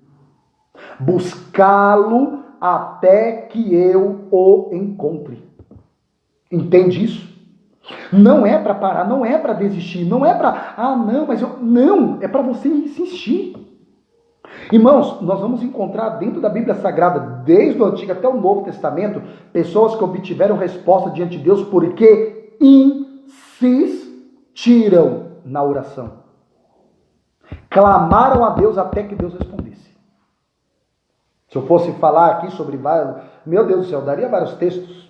Buscá-lo até que eu o encontre. Entende isso? Não é para parar, não é para desistir, não é para, não, é para você insistir. Irmãos, nós vamos encontrar dentro da Bíblia Sagrada, desde o Antigo até o Novo Testamento, pessoas que obtiveram resposta diante de Deus porque insistiram na oração. Clamaram a Deus até que Deus respondesse. Se eu fosse falar aqui sobre vários, meu Deus do céu, daria vários textos,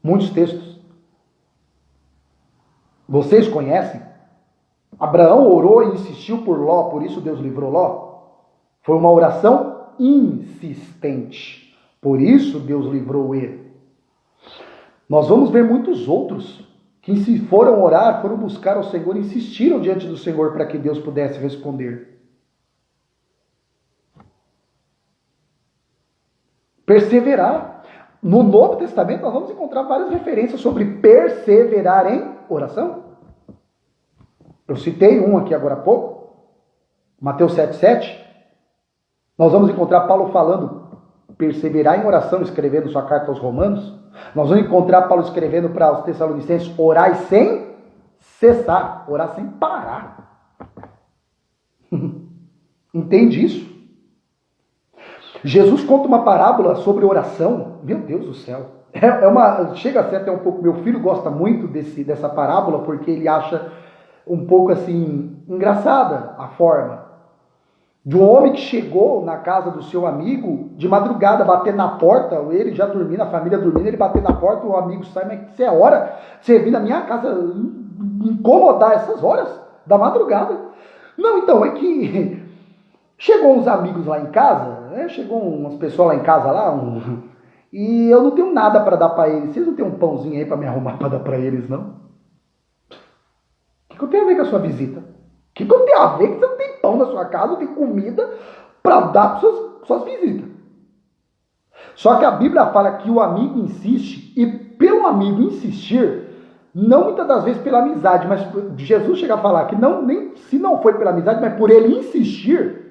muitos textos. Vocês conhecem? Abraão orou e insistiu por Ló, por isso Deus livrou Ló. Foi uma oração insistente, por isso Deus livrou ele. Nós vamos ver muitos outros que se foram orar, foram buscar ao Senhor, insistiram diante do Senhor para que Deus pudesse responder. Perseverar. No Novo Testamento nós vamos encontrar várias referências sobre perseverar em oração. Eu citei um aqui agora há pouco, Mateus 7,7. Nós vamos encontrar Paulo falando perseverar em oração, escrevendo sua carta aos Romanos. Nós vamos encontrar Paulo escrevendo para os Tessalonicenses, orai sem cessar, orar sem parar. Entende isso? Jesus conta uma parábola sobre oração. Meu Deus do céu. Chega a ser até um pouco... Meu filho gosta muito dessa parábola porque ele acha um pouco assim engraçada a forma. De um homem que chegou na casa do seu amigo de madrugada, bater na porta, ele já dormindo, a família dormindo, ele bater na porta, o amigo sai, mas isso é hora? Você vir na minha casa incomodar essas horas da madrugada? Não, então, é que chegou uns amigos lá em casa, chegou umas pessoas lá em casa, e eu não tenho nada para dar para eles. Vocês não tem um pãozinho aí para me arrumar para dar para eles, não? O que eu tenho a ver com a sua visita? O que eu tenho a ver que você não tem pão na sua casa, não tem comida para dar para suas visitas? Só que a Bíblia fala que o amigo insiste, e pelo amigo insistir, não muitas das vezes pela amizade, mas Jesus chega a falar que nem se não foi pela amizade, mas por ele insistir,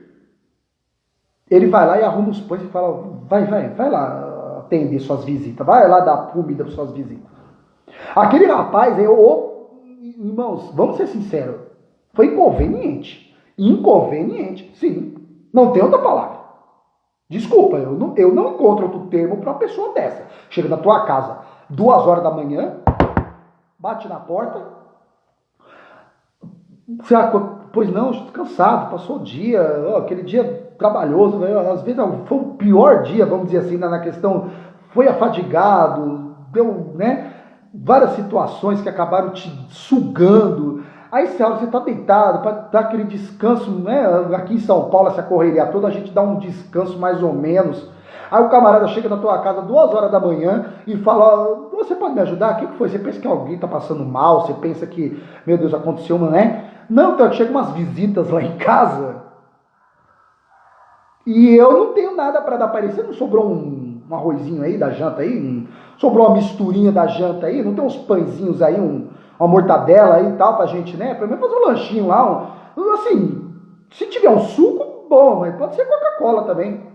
ele vai lá e arruma os pães e fala, vai lá atender suas visitas, vai lá dar comida para suas visitas. Aquele rapaz, irmãos, vamos ser sinceros, foi inconveniente. Inconveniente, sim. Não tem outra palavra. Desculpa, eu não encontro outro termo para uma pessoa dessa. Chega na tua casa, 2 horas da manhã, bate na porta. Pois não, estou cansado, passou o dia, aquele dia trabalhoso, às vezes foi o pior dia, vamos dizer assim, na questão, foi afadigado, deu, várias situações que acabaram te sugando. Aí você está deitado, para dar aquele descanso, aqui em São Paulo, essa correria toda, a gente dá um descanso mais ou menos. Aí o camarada chega na tua casa 2 horas da manhã e fala, você pode me ajudar? O que foi? Você pensa que alguém está passando mal? Você pensa que, meu Deus, aconteceu uma, Não, então, chegam umas visitas lá em casa e eu não tenho nada para dar para eles. Você não sobrou um arrozinho aí da janta aí? Sobrou uma misturinha da janta aí? Não tem uns pãezinhos aí, uma mortadela aí e tal pra gente, pelo menos fazer um lanchinho lá, assim, se tiver um suco, bom, mas pode ser Coca-Cola também.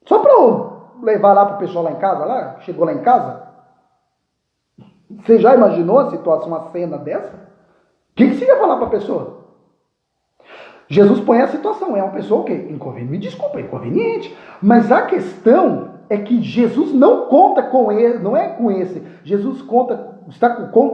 Só pra eu levar lá pro pessoal lá em casa, chegou lá em casa. Você já imaginou a situação, uma cena dessa? O que você ia falar pra pessoa? Jesus põe a situação, é uma pessoa o quê? Inconveniente, me desculpa, inconveniente. Mas a questão é que Jesus não conta com ele, não é com esse. Jesus conta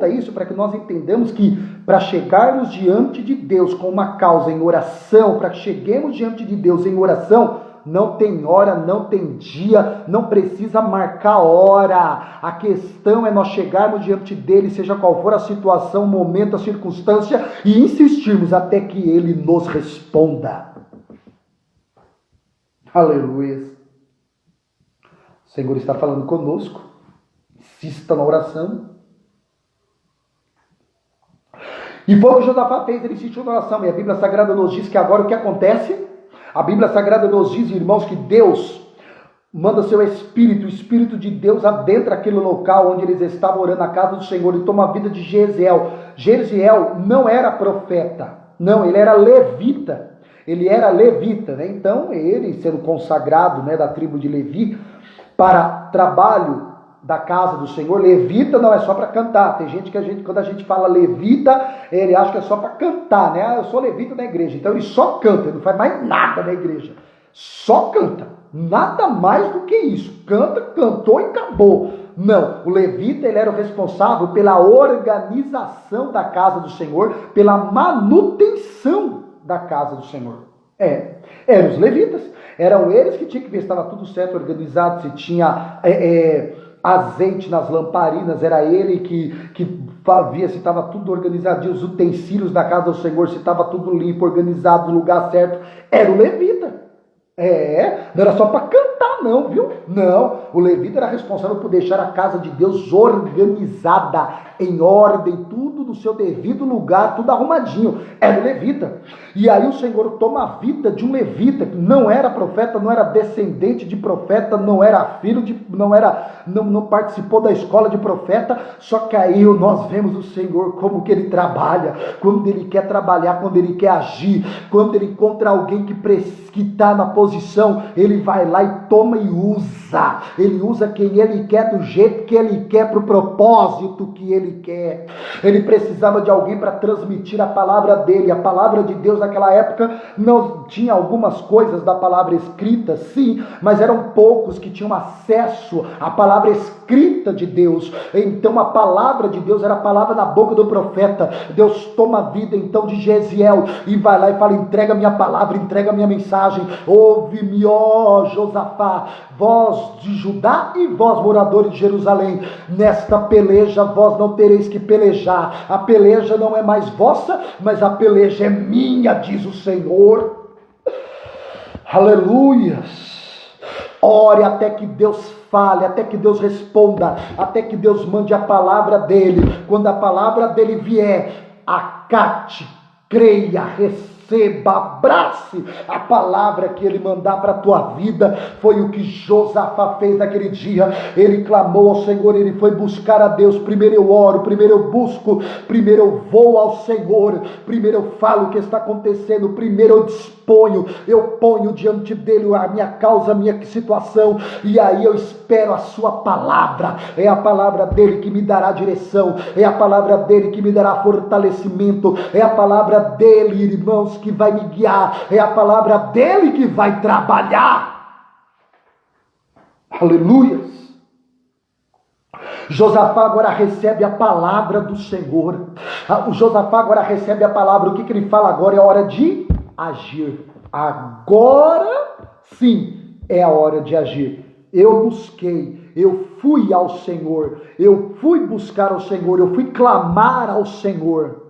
isso para que nós entendamos que para chegarmos diante de Deus com uma causa em oração, para que cheguemos diante de Deus em oração, não tem hora, não tem dia, não precisa marcar hora. A questão é nós chegarmos diante dele, seja qual for a situação, o momento, a circunstância, e insistirmos até que ele nos responda. Aleluia. O Senhor está falando conosco. Insista na oração. E foi o que Josafá fez, ele insistiu na oração. E a Bíblia Sagrada nos diz que agora o que acontece? A Bíblia Sagrada nos diz, irmãos, que Deus manda seu Espírito, o Espírito de Deus adentra aquele local onde eles estavam orando na casa do Senhor e toma a vida de Jesiel. Jesiel não era profeta, não, ele era levita. Ele era levita, Então, ele sendo consagrado, da tribo de Levi, para trabalho da casa do Senhor. Levita não é só para cantar. Tem gente que quando a gente fala levita, ele acha que é só para cantar, eu sou levita da igreja. Então ele só canta, ele não faz mais nada na igreja. Só canta. Nada mais do que isso. Canta, cantou e acabou. Não, o levita ele era o responsável pela organização da casa do Senhor, pela manutenção da casa do Senhor. Eram os levitas. Eram eles que tinham que ver se estava tudo certo, organizado, se tinha azeite nas lamparinas, era ele que via se estava tudo organizado, os utensílios da casa do Senhor, se estava tudo limpo, organizado, no lugar certo, era o levita. Não era só para cantar não, viu? Não, o levita era responsável por deixar a casa de Deus organizada, em ordem, tudo no seu devido lugar, tudo arrumadinho. Era o levita. E aí o Senhor toma a vida de um levita, que não era profeta, não era descendente de profeta, não era filho de, não participou da escola de profeta, só que aí nós vemos o Senhor como que ele trabalha, quando ele quer trabalhar, quando ele quer agir, quando ele encontra alguém que está na posição, ele vai lá e toma e usa. Ele usa quem ele quer, do jeito que ele quer, para o propósito que ele quer. Ele precisava de alguém para transmitir a palavra dele. A palavra de Deus naquela época não tinha algumas coisas da palavra escrita, sim, mas eram poucos que tinham acesso à palavra escrita de Deus. Então a palavra de Deus era a palavra na boca do profeta. Deus toma a vida então de Jesiel e vai lá e fala: entrega a minha palavra, entrega a minha mensagem. Ouve-me, ó Josafá, vós de Judá e vós moradores de Jerusalém, nesta peleja vós não tereis que pelejar. A peleja não é mais vossa, mas a peleja é minha, diz o Senhor. Aleluias. Ore até que Deus fale, até que Deus responda, até que Deus mande a palavra dele. Quando a palavra dele vier, acate, creia, receba, abrace a palavra que ele mandar para a tua vida. Foi o que Josafá fez naquele dia. Ele clamou ao Senhor, ele foi buscar a Deus. Primeiro eu oro, primeiro eu busco, primeiro eu vou ao Senhor, primeiro eu falo o que está acontecendo, primeiro eu disponho, eu ponho diante dele a minha causa, a minha situação, e aí eu espero a sua palavra. É a palavra dele que me dará direção, é a palavra dele que me dará fortalecimento, é a palavra dele, irmãos, que vai me guiar, é a palavra dele que vai trabalhar. Aleluias. Josafá agora recebe a palavra do Senhor. O Josafá agora recebe a palavra. O que ele fala agora? É a hora de agir. Agora sim é a hora de agir. Eu busquei, eu fui ao Senhor, eu fui buscar ao Senhor, eu fui clamar ao Senhor,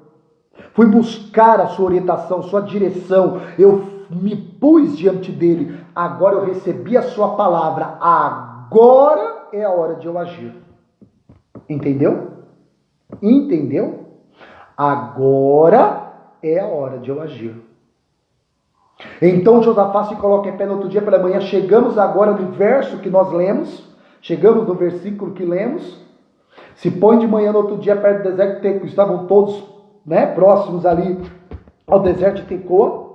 fui buscar a sua orientação, sua direção, eu me pus diante dele. Agora eu recebi a sua palavra, agora é a hora de eu agir. Entendeu? Entendeu? Agora é a hora de eu agir. Então Josafá se coloca em pé no outro dia pela manhã. Chegamos agora no verso que nós lemos. Chegamos no versículo que lemos. Se põe de manhã no outro dia perto do deserto de Tecoa. Estavam todos, próximos ali ao deserto de Tecoa.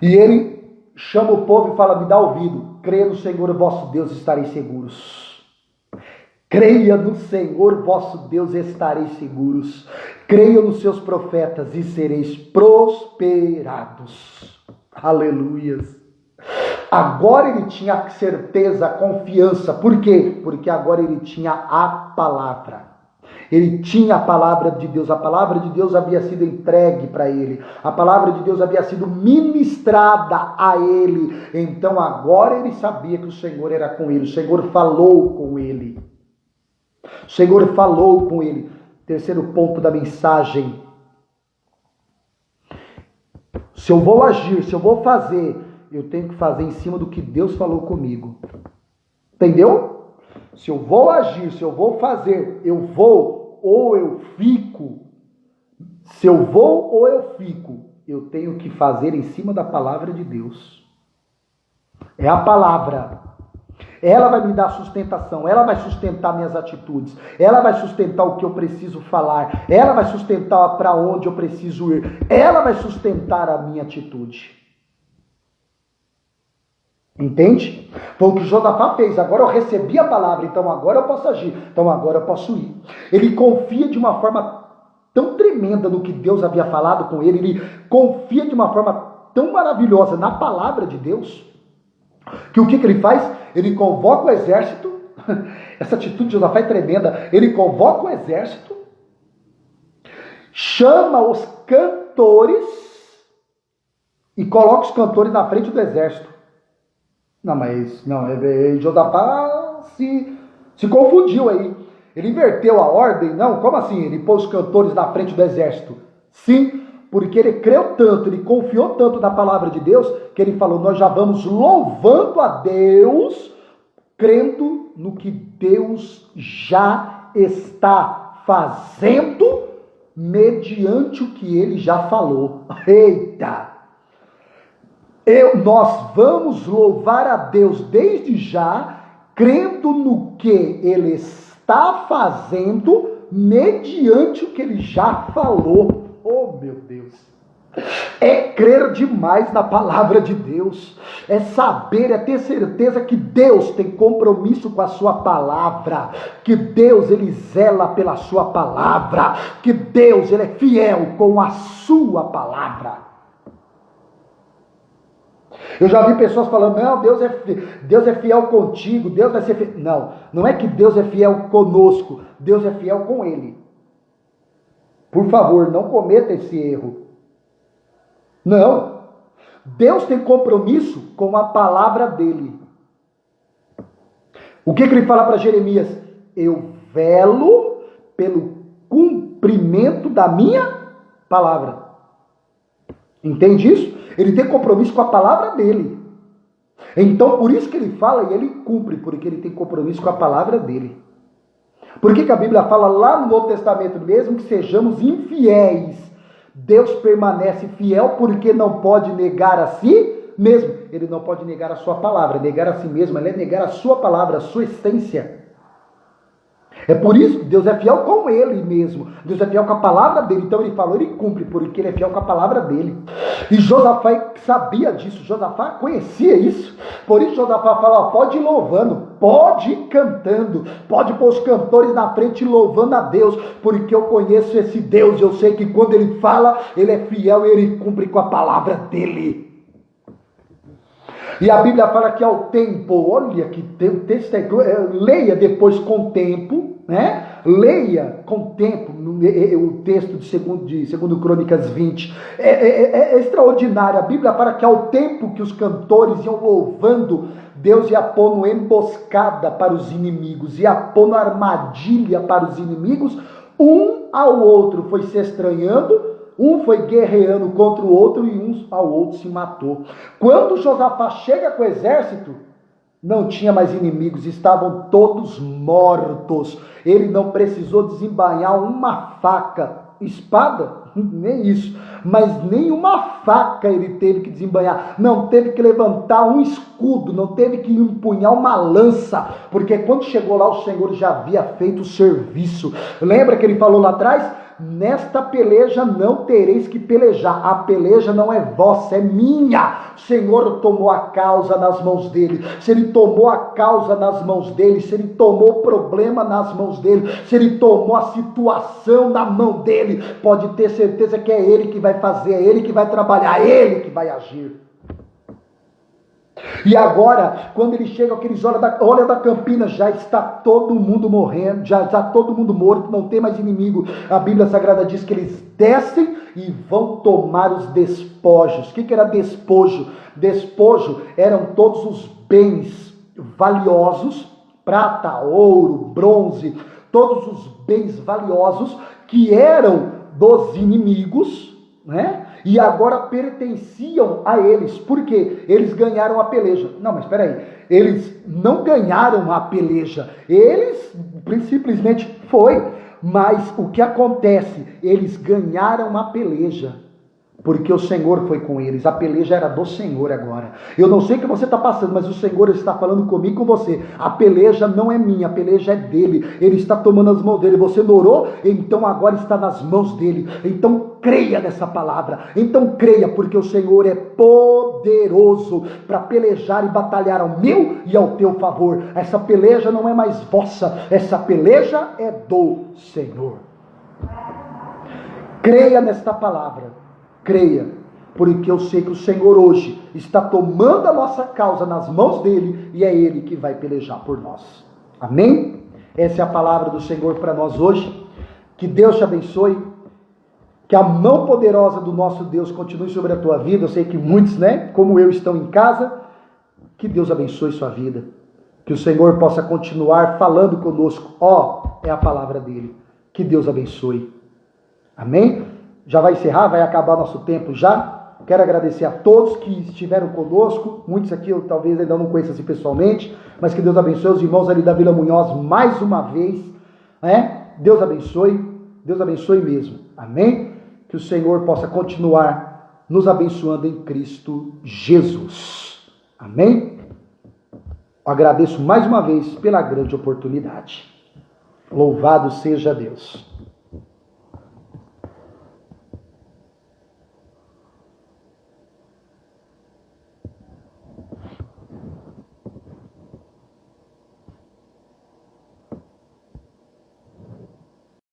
E ele chama o povo e fala: me dá ouvido. Creia no Senhor vosso Deus, estareis seguros. Creia no Senhor vosso Deus, estareis seguros. Creia nos seus profetas e sereis prosperados. Aleluias. Agora ele tinha certeza, confiança. Por quê? Porque agora ele tinha a palavra. Ele tinha a palavra de Deus. A palavra de Deus havia sido entregue para ele. A palavra de Deus havia sido ministrada a ele. Então agora ele sabia que o Senhor era com ele. O Senhor falou com ele. O Senhor falou com ele. Terceiro ponto da mensagem. Se eu vou agir, se eu vou fazer, eu tenho que fazer em cima do que Deus falou comigo. Entendeu? Se eu vou agir, se eu vou fazer, eu vou ou eu fico. Se eu vou ou eu fico, eu tenho que fazer em cima da palavra de Deus. É a palavra. Ela vai me dar sustentação, ela vai sustentar minhas atitudes, ela vai sustentar o que eu preciso falar, ela vai sustentar para onde eu preciso ir, ela vai sustentar a minha atitude. Entende? Foi o que Josafá fez. Agora eu recebi a palavra, então agora eu posso agir, então agora eu posso ir. Ele confia de uma forma tão tremenda no que Deus havia falado com ele, ele confia de uma forma tão maravilhosa na palavra de Deus, que o que ele faz? Ele convoca o exército. Essa atitude de Josafá é tremenda. Ele convoca o exército, chama os cantores e coloca os cantores na frente do exército. Josafá se confundiu aí. Ele inverteu a ordem. Não, como assim? Ele pôs os cantores na frente do exército. Sim, porque ele creu tanto, ele confiou tanto na palavra de Deus, que ele falou, nós já vamos louvando a Deus, crendo no que Deus já está fazendo, mediante o que ele já falou. Eita! Nós vamos louvar a Deus desde já, crendo no que ele está fazendo, mediante o que ele já falou. Oh, meu Deus! É crer demais na palavra de Deus, é saber, é ter certeza que Deus tem compromisso com a sua palavra, que Deus, ele zela pela sua palavra, que Deus, ele é fiel com a sua palavra. Eu já vi pessoas falando, não, Deus é fiel contigo, Deus vai ser fiel. Não, não é que Deus é fiel conosco, Deus é fiel com ele. Por favor, não cometa esse erro. Não, Deus tem compromisso com a palavra dele. O que ele fala para Jeremias? Eu velo pelo cumprimento da minha palavra. Entende isso? Ele tem compromisso com a palavra dele. Então, por isso que ele fala e ele cumpre, porque ele tem compromisso com a palavra dele. Por que a Bíblia fala lá no Novo Testamento, mesmo que sejamos infiéis, Deus permanece fiel porque não pode negar a si mesmo. Ele não pode negar a sua palavra. Negar a si mesmo, ele é negar a sua palavra, a sua essência. É por isso que Deus é fiel com ele mesmo. Deus é fiel com a palavra dele. Então ele falou, ele cumpre, porque ele é fiel com a palavra dele. E Josafá sabia disso. Josafá conhecia isso. Por isso Josafá fala, ó, pode ir louvando, pode ir cantando, pode pôr os cantores na frente louvando a Deus, porque eu conheço esse Deus. Eu sei que quando ele fala, ele é fiel e ele cumpre com a palavra dele. E a Bíblia fala que ao tempo, olha que o texto leia depois com tempo, né? Leia com tempo o texto de segundo Crônicas 20. É extraordinário. A Bíblia fala que ao tempo que os cantores iam louvando, Deus ia pondo emboscada para os inimigos, ia pondo armadilha para os inimigos, um ao outro foi se estranhando, um foi guerreando contra o outro e um ao outro se matou. Quando Josafá chega com o exército, não tinha mais inimigos, estavam todos mortos. Ele não precisou desembainhar uma faca, espada, nem isso, mas nem uma faca ele teve que desembainhar. Não teve que levantar um escudo, não teve que empunhar uma lança, porque quando chegou lá o Senhor já havia feito o serviço. Lembra que ele falou lá atrás? Nesta peleja não tereis que pelejar, a peleja não é vossa, é minha. O Senhor tomou a causa nas mãos dele. Se ele tomou a causa nas mãos dele, se ele tomou o problema nas mãos dele, se ele tomou a situação na mão dele, pode ter certeza que é ele que vai fazer, é ele que vai trabalhar, é ele que vai agir. E agora, quando ele chega, aqueles olha da campina, já está todo mundo morrendo, já está todo mundo morto, não tem mais inimigo. A Bíblia Sagrada diz que eles descem e vão tomar os despojos. O que era despojo? Despojo eram todos os bens valiosos, prata, ouro, bronze, todos os bens valiosos que eram dos inimigos, né? E agora pertenciam a eles, porque eles ganharam a peleja. Não, mas espera aí, eles não ganharam a peleja, eles simplesmente foi, mas o que acontece? Eles ganharam a peleja, porque o Senhor foi com eles, a peleja era do Senhor agora. Eu não sei o que você está passando, mas o Senhor está falando comigo e com você. A peleja não é minha, a peleja é dele. Ele está tomando as mãos dele. Você não orou? Então agora está nas mãos dele. Então creia nessa palavra. Então creia, porque o Senhor é poderoso para pelejar e batalhar ao meu e ao teu favor. Essa peleja não é mais vossa, essa peleja é do Senhor. Creia nesta palavra. Creia, porque eu sei que o Senhor hoje está tomando a nossa causa nas mãos dele e é ele que vai pelejar por nós. Amém? Essa é a palavra do Senhor para nós hoje. Que Deus te abençoe. Que a mão poderosa do nosso Deus continue sobre a tua vida. Eu sei que muitos, né, como eu, estão em casa. Que Deus abençoe sua vida. Que o Senhor possa continuar falando conosco. É a palavra dele. Que Deus abençoe. Amém? já vai encerrar, vai acabar nosso tempo já. Quero agradecer a todos que estiveram conosco. Muitos aqui eu talvez ainda não conheça assim pessoalmente, mas que Deus abençoe os irmãos ali da Vila Munhoz mais uma vez. Deus abençoe mesmo. Amém? Que o Senhor possa continuar nos abençoando em Cristo Jesus. Amém? Agradeço mais uma vez pela grande oportunidade. Louvado seja Deus.